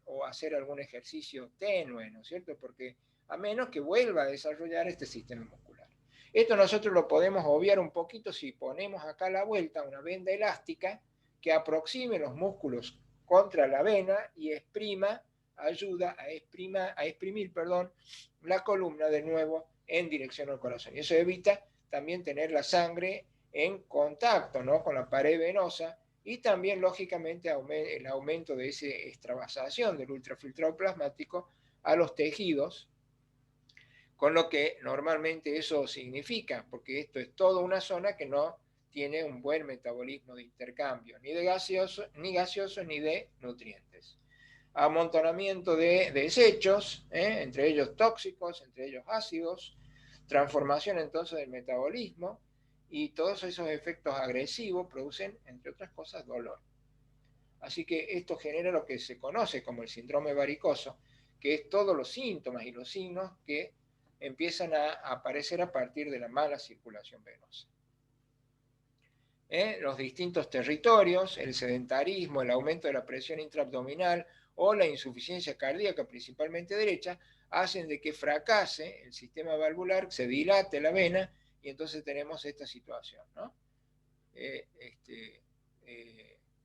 o hacer algún ejercicio tenue, ¿no es cierto? Porque a menos que vuelva a desarrollar este sistema muscular. Esto nosotros lo podemos obviar un poquito si ponemos acá a la vuelta una venda elástica que aproxime los músculos contra la vena y ayuda a exprimir, la columna de nuevo en dirección al corazón. Y eso evita también tener la sangre en contacto, ¿no?, con la pared venosa, y también, lógicamente, el aumento de esa extravasación del ultrafiltrado plasmático a los tejidos, con lo que normalmente eso significa, porque esto es toda una zona que no tiene un buen metabolismo de intercambio, ni de gaseosos, ni de nutrientes. Amontonamiento de desechos, entre ellos tóxicos, entre ellos ácidos, transformación entonces del metabolismo, y todos esos efectos agresivos producen, entre otras cosas, dolor. Así que esto genera lo que se conoce como el síndrome varicoso, que es todos los síntomas y los signos que empiezan a aparecer a partir de la mala circulación venosa. Los distintos territorios, el sedentarismo, el aumento de la presión intraabdominal o la insuficiencia cardíaca, principalmente derecha, hacen de que fracase el sistema valvular, se dilate la vena, y entonces tenemos esta situación, ¿no?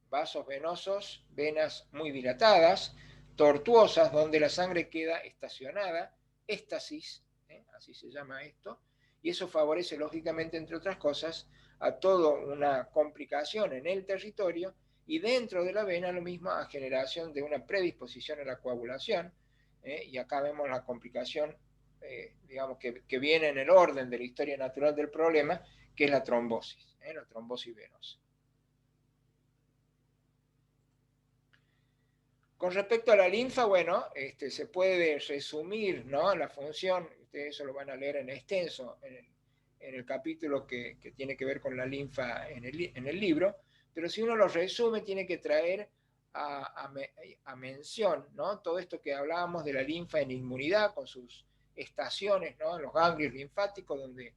Vasos venosos, venas muy dilatadas, tortuosas, donde la sangre queda estacionada, éstasis, así se llama esto, y eso favorece, lógicamente, entre otras cosas, a toda una complicación en el territorio, y dentro de la vena lo mismo, a generación de una predisposición a la coagulación, y acá vemos la complicación, digamos, que viene en el orden de la historia natural del problema, que es la trombosis venosa. Con respecto a la linfa, bueno, se puede resumir, ¿no?, la función, ustedes eso lo van a leer en extenso en el capítulo que tiene que ver con la linfa en el libro, pero si uno lo resume, tiene que traer a mención, ¿no?, todo esto que hablábamos de la linfa en inmunidad, con sus estaciones, ¿no?, los ganglios linfáticos, donde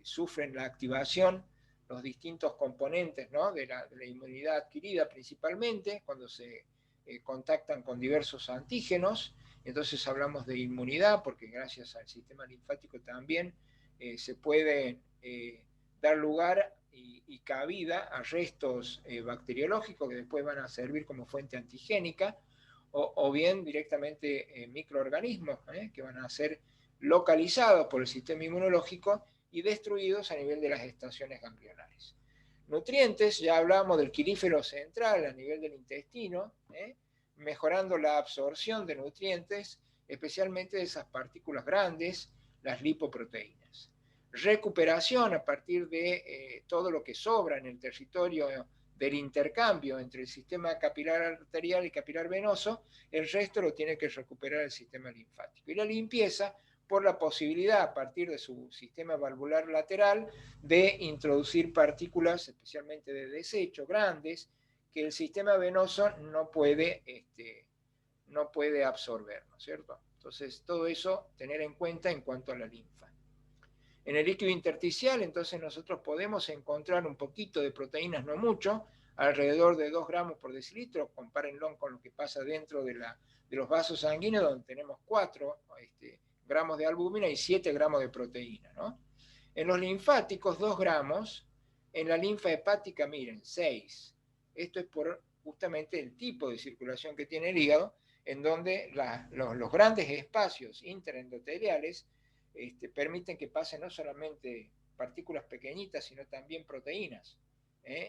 sufren la activación los distintos componentes, ¿no?, de la inmunidad adquirida, principalmente cuando se contactan con diversos antígenos. Entonces hablamos de inmunidad, porque gracias al sistema linfático también se puede dar lugar y cabida a restos bacteriológicos que después van a servir como fuente antigénica, o bien directamente microorganismos que van a ser localizados por el sistema inmunológico y destruidos a nivel de las estaciones ganglionares. Nutrientes, ya hablamos del quirífero central a nivel del intestino, mejorando la absorción de nutrientes, especialmente de esas partículas grandes, las lipoproteínas. Recuperación a partir de todo lo que sobra en el territorio del intercambio entre el sistema capilar arterial y capilar venoso, el resto lo tiene que recuperar el sistema linfático. Y la limpieza por la posibilidad, a partir de su sistema valvular lateral, de introducir partículas, especialmente de desecho, grandes, que el sistema venoso no puede absorber, ¿no es cierto? Entonces, todo eso tener en cuenta en cuanto a la linfa. En el líquido intersticial, entonces, nosotros podemos encontrar un poquito de proteínas, no mucho, alrededor de 2 gramos por decilitro, compárenlo con lo que pasa dentro de los vasos sanguíneos, donde tenemos 4 gramos de albúmina y 7 gramos de proteína, ¿no? En los linfáticos, 2 gramos, en la linfa hepática, miren, 6. Esto es por justamente el tipo de circulación que tiene el hígado, en donde los grandes espacios interendoteliales permiten que pasen no solamente partículas pequeñitas, sino también proteínas,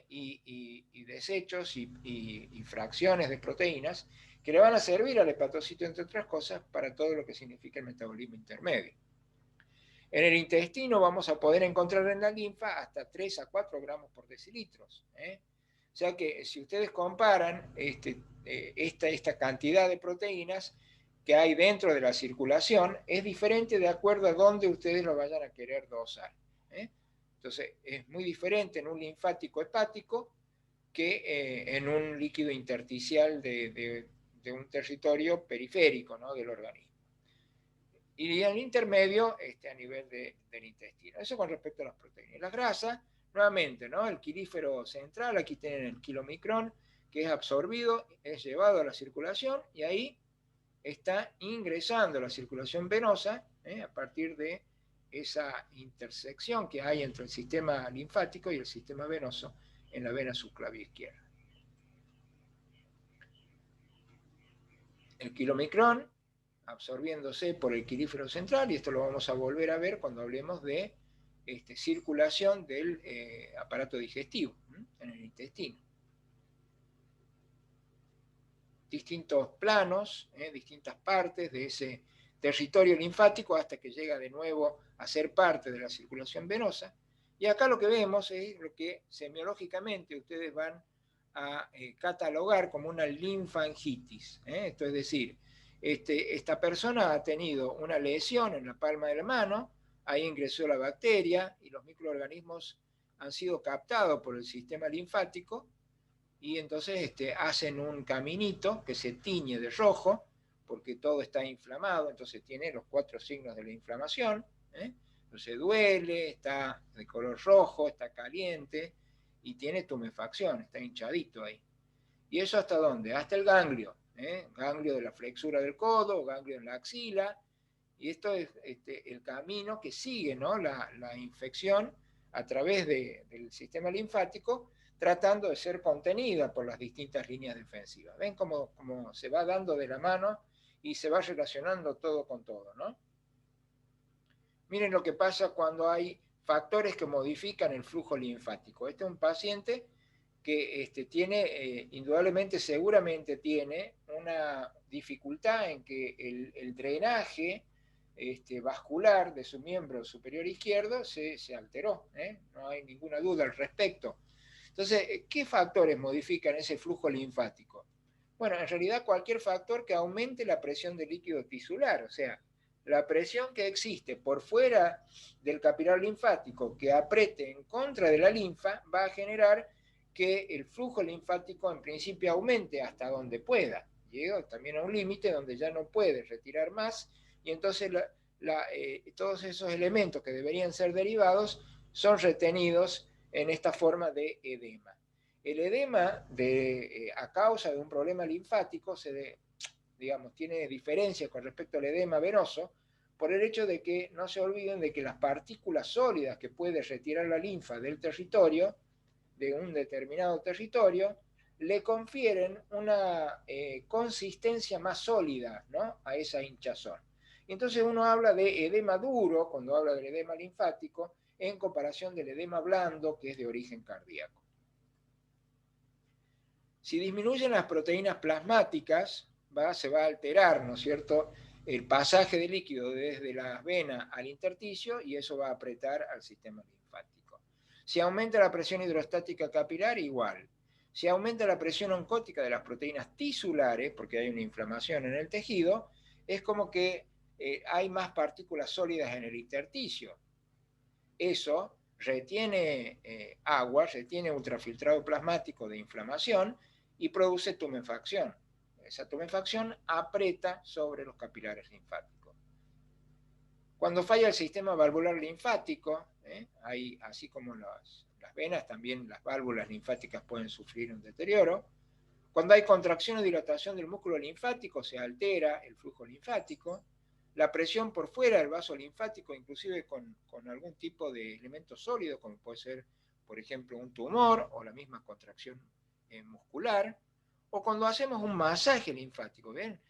y desechos y fracciones de proteínas que le van a servir al hepatocito, entre otras cosas, para todo lo que significa el metabolismo intermedio. En el intestino vamos a poder encontrar en la linfa hasta 3 a 4 gramos por decilitros. O sea que si ustedes comparan esta cantidad de proteínas que hay dentro de la circulación, es diferente de acuerdo a dónde ustedes lo vayan a querer dosar. Entonces, es muy diferente en un linfático hepático que en un líquido intersticial de un territorio periférico, ¿no?, del organismo. Y en el intermedio, a nivel del intestino. Eso con respecto a las proteínas. Las grasas, nuevamente, ¿no?, el quirífero central, aquí tienen el kilomicrón, que es absorbido, es llevado a la circulación, y ahí está ingresando a la circulación venosa, a partir de esa intersección que hay entre el sistema linfático y el sistema venoso en la vena subclavia izquierda. El kilomicrón absorbiéndose por el quirífero central, y esto lo vamos a volver a ver cuando hablemos de circulación del aparato digestivo en el intestino. Distintos planos, distintas partes de ese territorio linfático hasta que llega de nuevo a ser parte de la circulación venosa. Y acá lo que vemos es lo que semiológicamente ustedes van a catalogar como una linfangitis. Esto es decir, esta persona ha tenido una lesión en la palma de la mano, ahí ingresó la bacteria y los microorganismos han sido captados por el sistema linfático y entonces hacen un caminito que se tiñe de rojo porque todo está inflamado, entonces tiene los 4 signos de la inflamación. Entonces duele, está de color rojo, está caliente y tiene tumefacción, está hinchadito ahí. ¿Y eso hasta dónde? Hasta el ganglio, ganglio de la flexura del codo, ganglio en la axila, y esto es el camino que sigue, ¿no? la infección a través del sistema linfático, tratando de ser contenida por las distintas líneas defensivas. ¿Ven cómo se va dando de la mano y se va relacionando todo con todo, ¿no? Miren lo que pasa cuando hay factores que modifican el flujo linfático. Este es un paciente que tiene, indudablemente, seguramente tiene una dificultad en que el drenaje vascular de su miembro superior izquierdo se alteró, no hay ninguna duda al respecto. Entonces, ¿qué factores modifican ese flujo linfático? Bueno, en realidad cualquier factor que aumente la presión del líquido tisular, o sea, la presión que existe por fuera del capilar linfático que apriete en contra de la linfa va a generar que el flujo linfático en principio aumente hasta donde pueda. Llega también a un límite donde ya no puede retirar más y entonces todos esos elementos que deberían ser derivados son retenidos en esta forma de edema. El edema a causa de un problema linfático tiene diferencia con respecto al edema venoso por el hecho de que no se olviden de que las partículas sólidas que puede retirar la linfa del territorio, de un determinado territorio, le confieren una consistencia más sólida, ¿no? A esa hinchazón. Entonces uno habla de edema duro cuando habla del edema linfático en comparación del edema blando que es de origen cardíaco. Si disminuyen las proteínas plasmáticas, se va a alterar, ¿no es cierto?, el pasaje de líquido desde las venas al intersticio y eso va a apretar al sistema linfático. Si aumenta la presión hidrostática capilar, igual. Si aumenta la presión oncótica de las proteínas tisulares, porque hay una inflamación en el tejido, es como que hay más partículas sólidas en el intersticio. Eso retiene agua, retiene ultrafiltrado plasmático de inflamación y produce tumefacción. Esa tumefacción aprieta sobre los capilares linfáticos. Cuando falla el sistema valvular linfático, así como las venas, también las válvulas linfáticas pueden sufrir un deterioro. Cuando hay contracción o dilatación del músculo linfático, se altera el flujo linfático. La presión por fuera del vaso linfático, inclusive con algún tipo de elemento sólido, como puede ser, por ejemplo, un tumor o la misma contracción muscular, o cuando hacemos un masaje linfático, ¿ven?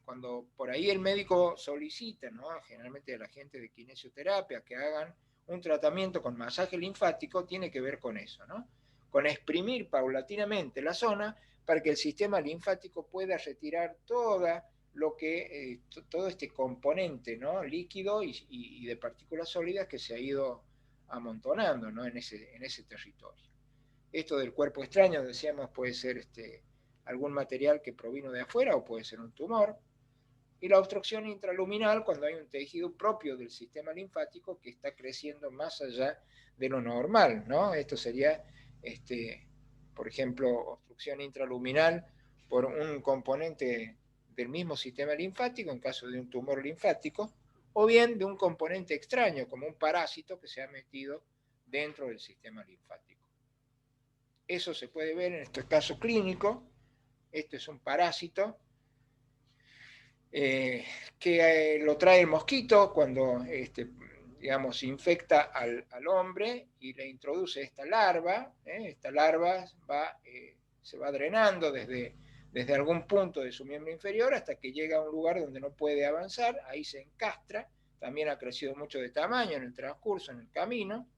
Cuando por ahí el médico solicita, ¿no?, generalmente a la gente de kinesioterapia, que hagan un tratamiento con masaje linfático, tiene que ver con eso, ¿no? Con exprimir paulatinamente la zona para que el sistema linfático pueda retirar todo este componente, ¿no?, líquido y de partículas sólidas que se ha ido amontonando, ¿no?, en ese territorio. Esto del cuerpo extraño, decíamos, puede ser algún material que provino de afuera o puede ser un tumor. Y la obstrucción intraluminal, cuando hay un tejido propio del sistema linfático que está creciendo más allá de lo normal, ¿no? Esto sería, por ejemplo, obstrucción intraluminal por un componente del mismo sistema linfático, en caso de un tumor linfático, o bien de un componente extraño, como un parásito que se ha metido dentro del sistema linfático. Eso se puede ver en este caso clínico. Este es un parásito que lo trae el mosquito cuando digamos, infecta al hombre y le introduce esta larva. Esta larva se va drenando desde algún punto de su miembro inferior hasta que llega a un lugar donde no puede avanzar, ahí se encastra, también ha crecido mucho de tamaño en el transcurso, en el camino,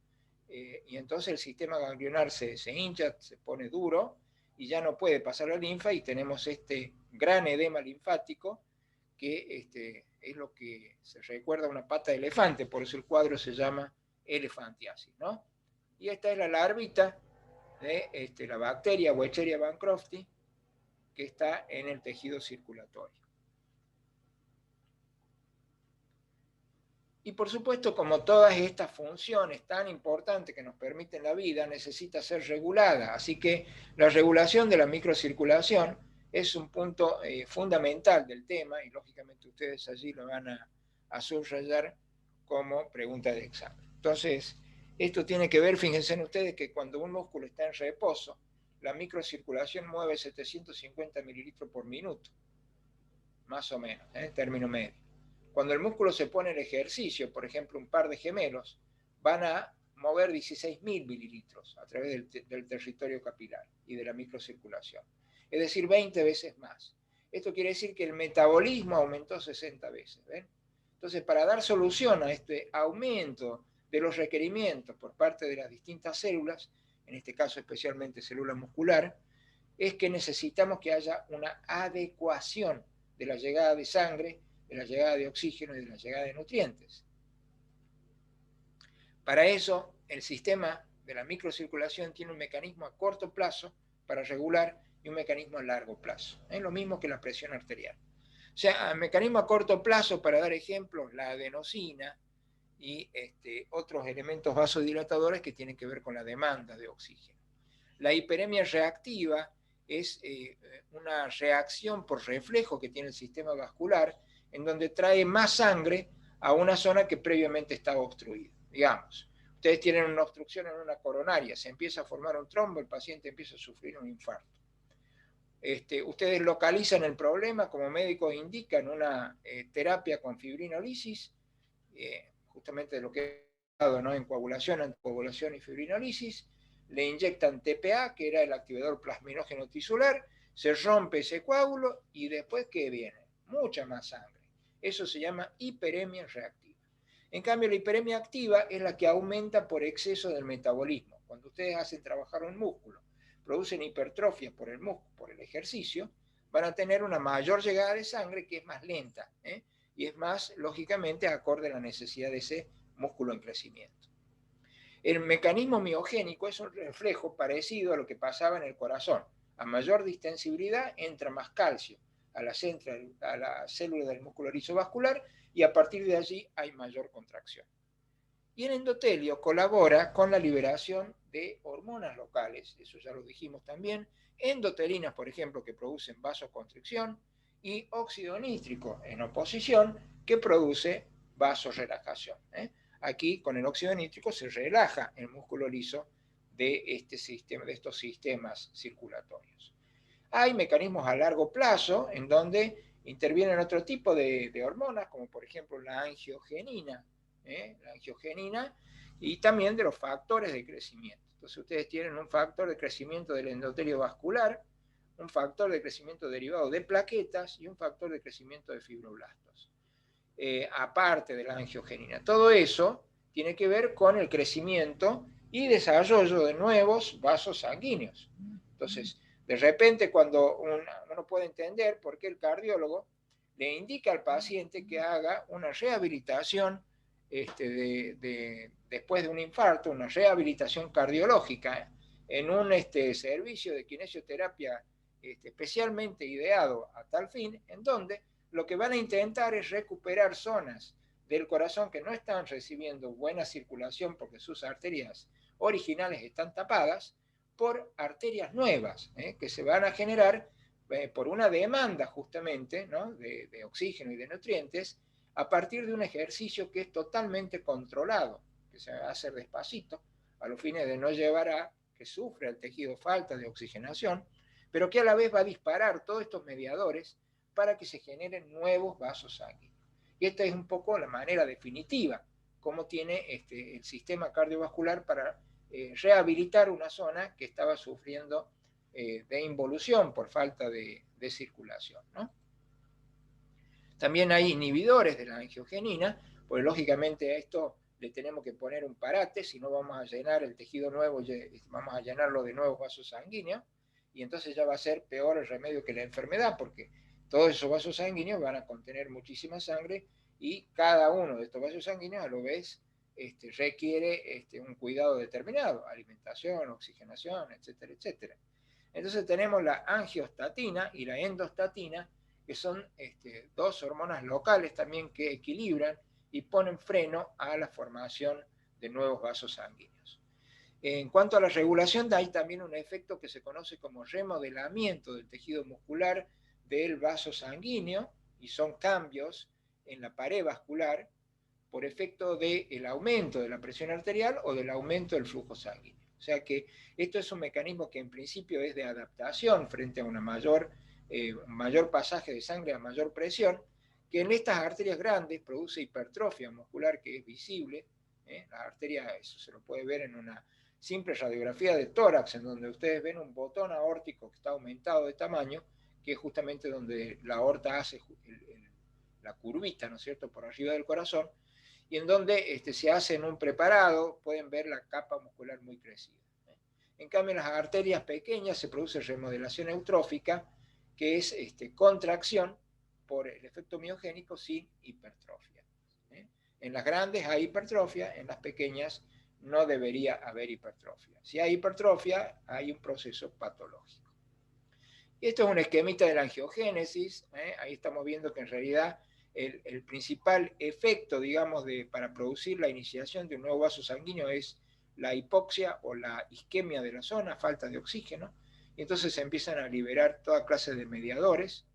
y entonces el sistema ganglionar se hincha, se pone duro y ya no puede pasar la linfa y tenemos este gran edema linfático que es lo que se recuerda a una pata de elefante, por eso el cuadro se llama elefantiasis, ¿no? Y esta es la larvita de la bacteria Wecheria bancrofti que está en el tejido circulatorio. Y por supuesto, como todas estas funciones tan importantes que nos permiten la vida, necesita ser regulada. Así que la regulación de la microcirculación es un punto fundamental del tema y lógicamente ustedes allí lo van a subrayar como pregunta de examen. Entonces, esto tiene que ver, fíjense ustedes, que cuando un músculo está en reposo, la microcirculación mueve 750 mililitros por minuto, más o menos, término medio. Cuando el músculo se pone en ejercicio, por ejemplo, un par de gemelos, van a mover 16.000 mililitros a través del territorio capilar y de la microcirculación. Es decir, 20 veces más. Esto quiere decir que el metabolismo aumentó 60 veces. ¿Ven? Entonces, para dar solución a este aumento de los requerimientos por parte de las distintas células, en este caso especialmente célula muscular, es que necesitamos que haya una adecuación de la llegada de sangre, de la llegada de oxígeno y de la llegada de nutrientes. Para eso, el sistema de la microcirculación tiene un mecanismo a corto plazo para regular y un mecanismo a largo plazo. Es lo mismo que la presión arterial. O sea, el mecanismo a corto plazo, para dar ejemplos, la adenosina y otros elementos vasodilatadores que tienen que ver con la demanda de oxígeno. La hiperemia reactiva es una reacción por reflejo que tiene el sistema vascular en donde trae más sangre a una zona que previamente estaba obstruida. Digamos, ustedes tienen una obstrucción en una coronaria, se empieza a formar un trombo, el paciente empieza a sufrir un infarto. Ustedes localizan el problema, como médicos indican una terapia con fibrinolisis, justamente de lo que he hablado, ¿no? En coagulación, anticoagulación y fibrinolisis, le inyectan TPA, que era el activador plasminógeno tisular, se rompe ese coágulo y después, ¿qué viene? Mucha más sangre. Eso se llama hiperemia reactiva. En cambio, la hiperemia activa es la que aumenta por exceso del metabolismo. Cuando ustedes hacen trabajar un músculo, producen hipertrofia por el músculo, por el ejercicio, van a tener una mayor llegada de sangre que es más lenta, y es más, lógicamente, acorde a la necesidad de ese músculo en crecimiento. El mecanismo miogénico es un reflejo parecido a lo que pasaba en el corazón. A mayor distensibilidad entra más calcio a la célula del músculo rizovascular y a partir de allí hay mayor contracción. Y el endotelio colabora con la liberación de hormonas locales, eso ya lo dijimos también, endotelinas, por ejemplo, que producen vasoconstricción, y óxido nítrico en oposición, que produce vasorelajación. Aquí, con el óxido nítrico, se relaja el músculo liso de estos sistemas circulatorios. Hay mecanismos a largo plazo en donde intervienen otro tipo de hormonas, como por ejemplo la angiogenina, y también de los factores de crecimiento. Entonces ustedes tienen un factor de crecimiento del endotelio vascular, un factor de crecimiento derivado de plaquetas y un factor de crecimiento de fibroblastos. Aparte de la angiogenina. Todo eso tiene que ver con el crecimiento y desarrollo de nuevos vasos sanguíneos. Entonces, de repente, cuando uno puede entender por qué el cardiólogo le indica al paciente que haga una rehabilitación después de un infarto, una rehabilitación cardiológica, en un servicio de kinesioterapia especialmente ideado a tal fin, en donde lo que van a intentar es recuperar zonas del corazón que no están recibiendo buena circulación porque sus arterias originales están tapadas por arterias nuevas, que se van a generar por una demanda justamente, ¿no? de oxígeno y de nutrientes a partir de un ejercicio que es totalmente controlado, que se va a hacer despacito, a los fines de no llevar a que sufra el tejido falta de oxigenación, pero que a la vez va a disparar todos estos mediadores para que se generen nuevos vasos sanguíneos. Y esta es un poco la manera definitiva como tiene el sistema cardiovascular para rehabilitar una zona que estaba sufriendo de involución por falta de circulación, ¿no? También hay inhibidores de la angiogenina, pues lógicamente a esto le tenemos que poner un parate, si no vamos a llenar el tejido nuevo, vamos a llenarlo de nuevos vasos sanguíneos, y entonces ya va a ser peor el remedio que la enfermedad, porque todos esos vasos sanguíneos van a contener muchísima sangre, y cada uno de estos vasos sanguíneos a lo vez requiere un cuidado determinado, alimentación, oxigenación, etcétera, etcétera. Entonces tenemos la angiostatina y la endostatina, que son dos hormonas locales también que equilibran y ponen freno a la formación de nuevos vasos sanguíneos. En cuanto a la regulación, hay también un efecto que se conoce como remodelamiento del tejido muscular del vaso sanguíneo, y son cambios en la pared vascular por efecto del aumento de la presión arterial o del aumento del flujo sanguíneo. O sea que esto es un mecanismo que en principio es de adaptación frente a un mayor pasaje de sangre a mayor presión, que en estas arterias grandes produce hipertrofia muscular que es visible. La arteria, eso se lo puede ver en una simple radiografía de tórax, en donde ustedes ven un botón aórtico que está aumentado de tamaño, que es justamente donde la aorta hace la curvita, ¿no es cierto?, por arriba del corazón, y en donde se hace en un preparado, pueden ver la capa muscular muy crecida. En cambio, en las arterias pequeñas se produce remodelación eutrófica, que es contracción por el efecto miogénico sin hipertrofia. En las grandes hay hipertrofia, en las pequeñas no debería haber hipertrofia. Si hay hipertrofia, hay un proceso patológico. Y esto es un esquemita de la angiogénesis. Ahí estamos viendo que en realidad el principal efecto, digamos, para producir la iniciación de un nuevo vaso sanguíneo es la hipoxia o la isquemia de la zona, falta de oxígeno, y entonces se empiezan a liberar toda clase de mediadores,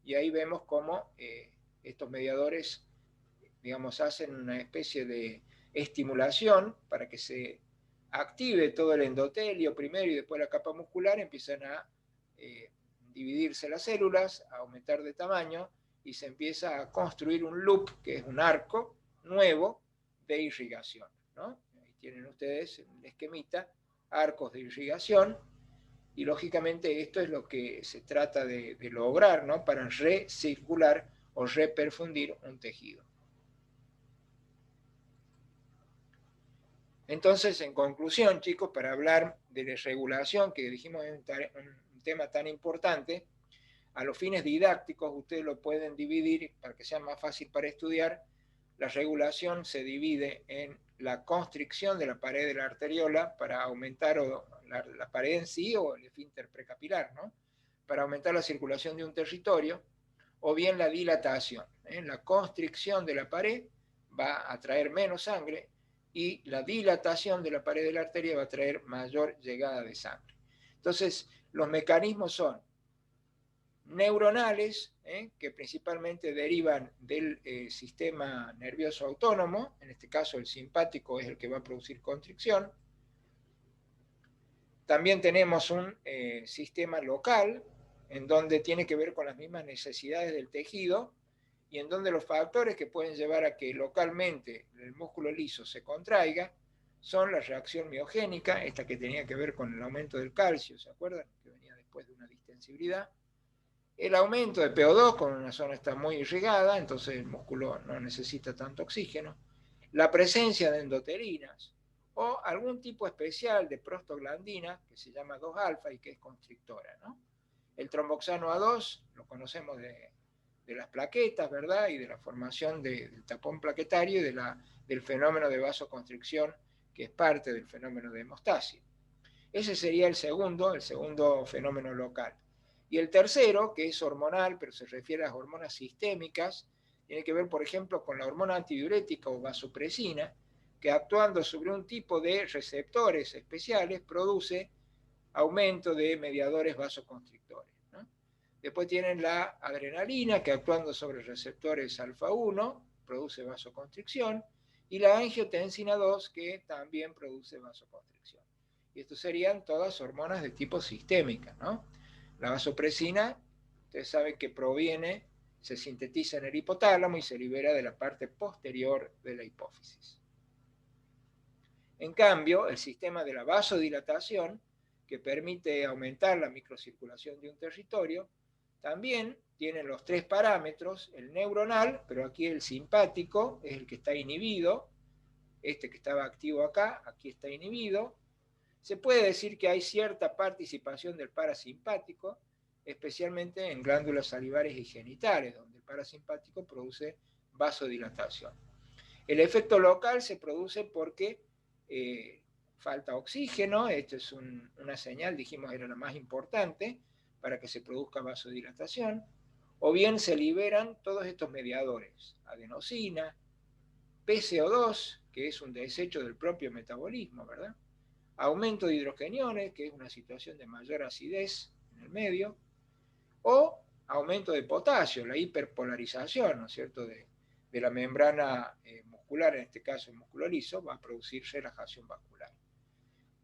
y ahí vemos cómo estos mediadores, digamos, hacen una especie de estimulación para que se active todo el endotelio primero y después la capa muscular, empiezan a dividirse las células, a aumentar de tamaño, y se empieza a construir un loop, que es un arco nuevo de irrigación, ¿no? Ahí tienen ustedes el esquemita, arcos de irrigación, y lógicamente esto es lo que se trata de lograr, ¿no?, para recircular o reperfundir un tejido. Entonces, en conclusión, chicos, para hablar de la regulación, que dijimos es un tema tan importante, a los fines didácticos ustedes lo pueden dividir para que sea más fácil para estudiar. La regulación se divide en la constricción de la pared de la arteriola para aumentar la pared en sí o el esfínter precapilar, ¿no?, para aumentar la circulación de un territorio, o bien la dilatación. La constricción de la pared va a traer menos sangre y la dilatación de la pared de la arteria va a traer mayor llegada de sangre. Entonces, los mecanismos son neuronales, que principalmente derivan del sistema nervioso autónomo. En este caso el simpático es el que va a producir constricción. También tenemos un sistema local, en donde tiene que ver con las mismas necesidades del tejido, y en donde los factores que pueden llevar a que localmente el músculo liso se contraiga son la reacción miogénica, esta que tenía que ver con el aumento del calcio, ¿se acuerdan?, que venía después de una distensibilidad. El aumento de PO2, con una zona está muy irrigada, entonces el músculo no necesita tanto oxígeno. La presencia de endotelinas o algún tipo especial de prostaglandina que se llama 2-alfa y que es constrictora, ¿no? El tromboxano A2 lo conocemos de las plaquetas, ¿verdad?, y de la formación del tapón plaquetario y del fenómeno de vasoconstricción, que es parte del fenómeno de hemostasia. Ese sería el segundo fenómeno local. Y el tercero, que es hormonal, pero se refiere a las hormonas sistémicas, tiene que ver, por ejemplo, con la hormona antidiurética o vasopresina, que actuando sobre un tipo de receptores especiales produce aumento de mediadores vasoconstrictores, ¿no? Después tienen la adrenalina, que actuando sobre receptores alfa-1 produce vasoconstricción, y la angiotensina 2, que también produce vasoconstricción. Y estos serían todas hormonas de tipo sistémica, ¿no? La vasopresina Ustedes saben que proviene, se sintetiza en el hipotálamo y se libera de la parte posterior de la hipófisis. En cambio, el sistema de la vasodilatación, que permite aumentar la microcirculación de un territorio, también tiene los tres parámetros, el neuronal, pero aquí el simpático es el que está inhibido, este que estaba activo acá, aquí está inhibido. Se puede decir que hay cierta participación del parasimpático, especialmente en glándulas salivares y genitales, donde el parasimpático produce vasodilatación. El efecto local se produce porque falta oxígeno, esto es una señal, dijimos era la más importante para que se produzca vasodilatación, o bien se liberan todos estos mediadores, adenosina, PCO2, que es un desecho del propio metabolismo, ¿verdad? Aumento de hidrogeniones, que es una situación de mayor acidez en el medio, o aumento de potasio, la hiperpolarización, ¿no es cierto?, de la membrana muscular, en este caso el músculo liso, va a producir relajación vascular.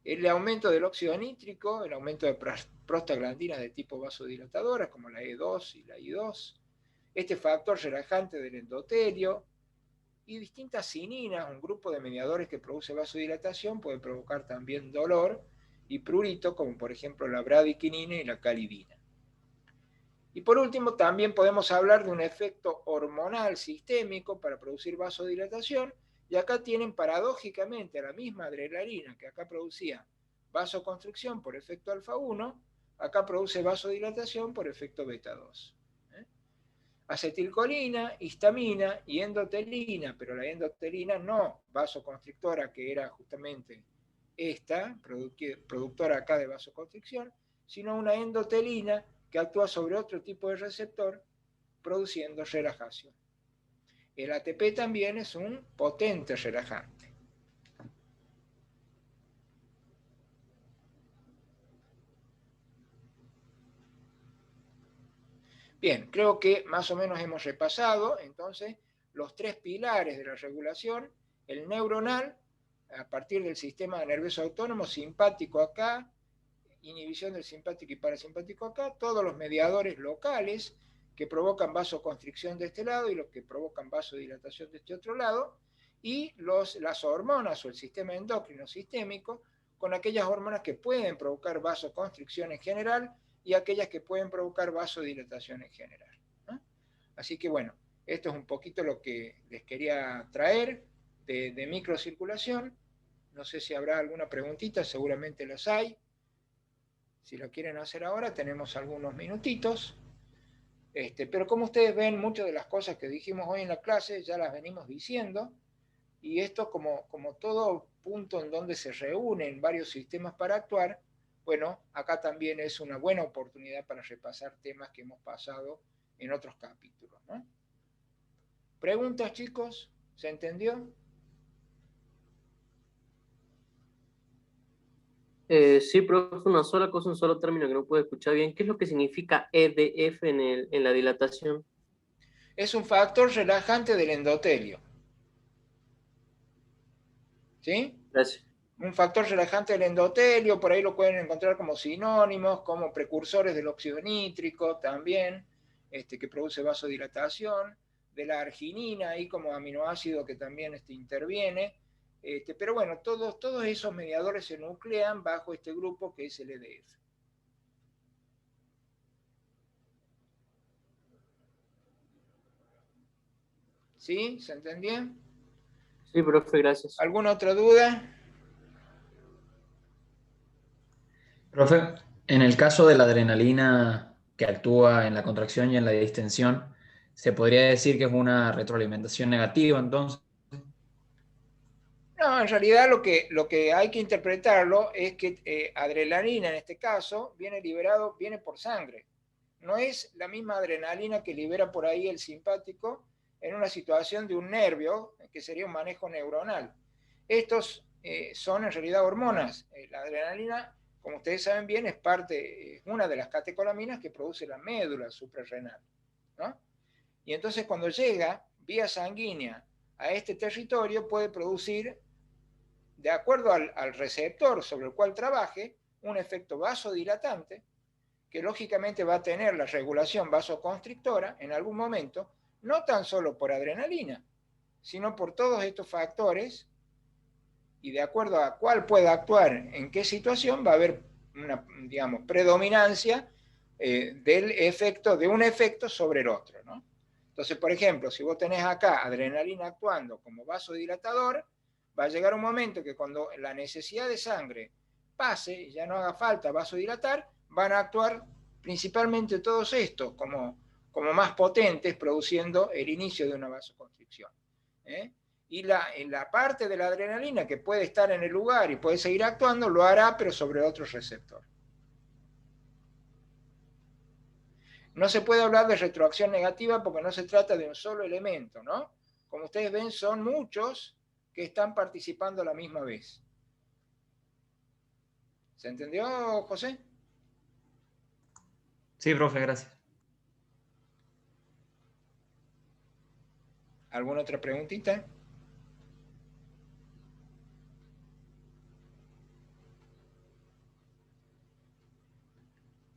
El aumento del óxido nítrico, el aumento de prostaglandinas de tipo vasodilatadoras, como la E2 y la I2, este factor relajante del endotelio, y distintas cininas, un grupo de mediadores que produce vasodilatación, puede provocar también dolor y prurito, como por ejemplo la bradiquinina y la calidina. Y por último, también podemos hablar de un efecto hormonal sistémico para producir vasodilatación, y acá tienen paradójicamente a la misma adrenalina que acá producía vasoconstricción por efecto alfa-1, acá produce vasodilatación por efecto beta-2. Acetilcolina, histamina y endotelina, pero la endotelina no vasoconstrictora, que era justamente esta, productora acá de vasoconstricción, sino una endotelina que actúa sobre otro tipo de receptor, produciendo relajación. El ATP también es un potente relajante. Bien, creo que más o menos hemos repasado entonces los tres pilares de la regulación: el neuronal, a partir del sistema nervioso autónomo, simpático acá, inhibición del simpático y parasimpático acá, todos los mediadores locales que provocan vasoconstricción de este lado y los que provocan vasodilatación de este otro lado, y las hormonas o el sistema endocrino sistémico, con aquellas hormonas que pueden provocar vasoconstricción en general y aquellas que pueden provocar vasodilatación en general, ¿no? Así que bueno, esto es un poquito lo que les quería traer de microcirculación. No sé si habrá alguna preguntita, seguramente las hay. Si lo quieren hacer ahora, tenemos algunos minutitos. Pero como ustedes ven, muchas de las cosas que dijimos hoy en la clase ya las venimos diciendo, y esto como todo punto en donde se reúnen varios sistemas para actuar, bueno, acá también es una buena oportunidad para repasar temas que hemos pasado en otros capítulos, ¿no? ¿Preguntas, chicos? ¿Se entendió? Sí, profe, una sola cosa, un solo término que no puedo escuchar bien. ¿Qué es lo que significa EDF en la dilatación? Es un factor relajante del endotelio. ¿Sí? Gracias. Un factor relajante del endotelio, por ahí lo pueden encontrar como sinónimos, como precursores del óxido nítrico también, que produce vasodilatación, de la arginina ahí como aminoácido que también interviene. Pero bueno, todos esos mediadores se nuclean bajo este grupo que es el EDF. ¿Sí? ¿Se entendió? Sí, profe, gracias. ¿Alguna otra duda? Profe, en el caso de la adrenalina que actúa en la contracción y en la distensión, ¿se podría decir que es una retroalimentación negativa entonces? No, en realidad lo que hay que interpretarlo es que adrenalina en este caso viene por sangre. No es la misma adrenalina que libera por ahí el simpático en una situación de un nervio, que sería un manejo neuronal. Estos son en realidad hormonas. La adrenalina, como ustedes saben bien, es una de las catecolaminas que produce la médula suprarrenal, ¿no? Y entonces cuando llega vía sanguínea a este territorio puede producir, de acuerdo al receptor sobre el cual trabaje, un efecto vasodilatante, que lógicamente va a tener la regulación vasoconstrictora en algún momento, no tan solo por adrenalina, sino por todos estos factores, y de acuerdo a cuál pueda actuar en qué situación, va a haber una, digamos, predominancia del efecto, de un efecto sobre el otro, ¿no? Entonces, por ejemplo, si vos tenés acá adrenalina actuando como vasodilatador, va a llegar un momento que cuando la necesidad de sangre pase y ya no haga falta vasodilatar, van a actuar principalmente todos estos como más potentes, produciendo el inicio de una vasoconstricción. Y en la parte de la adrenalina que puede estar en el lugar y puede seguir actuando, lo hará, pero sobre otro receptor. No se puede hablar de retroacción negativa porque no se trata de un solo elemento, ¿no? Como ustedes ven, son muchos que están participando a la misma vez. ¿Se entendió, José? Sí, profe, gracias. ¿Alguna otra preguntita?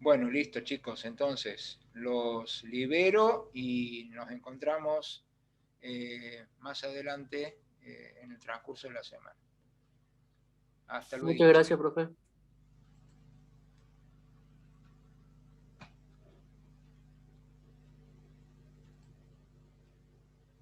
Bueno, listo, chicos. Entonces, los libero y nos encontramos más adelante en el transcurso de la semana. Hasta luego. Muchas gracias, profe.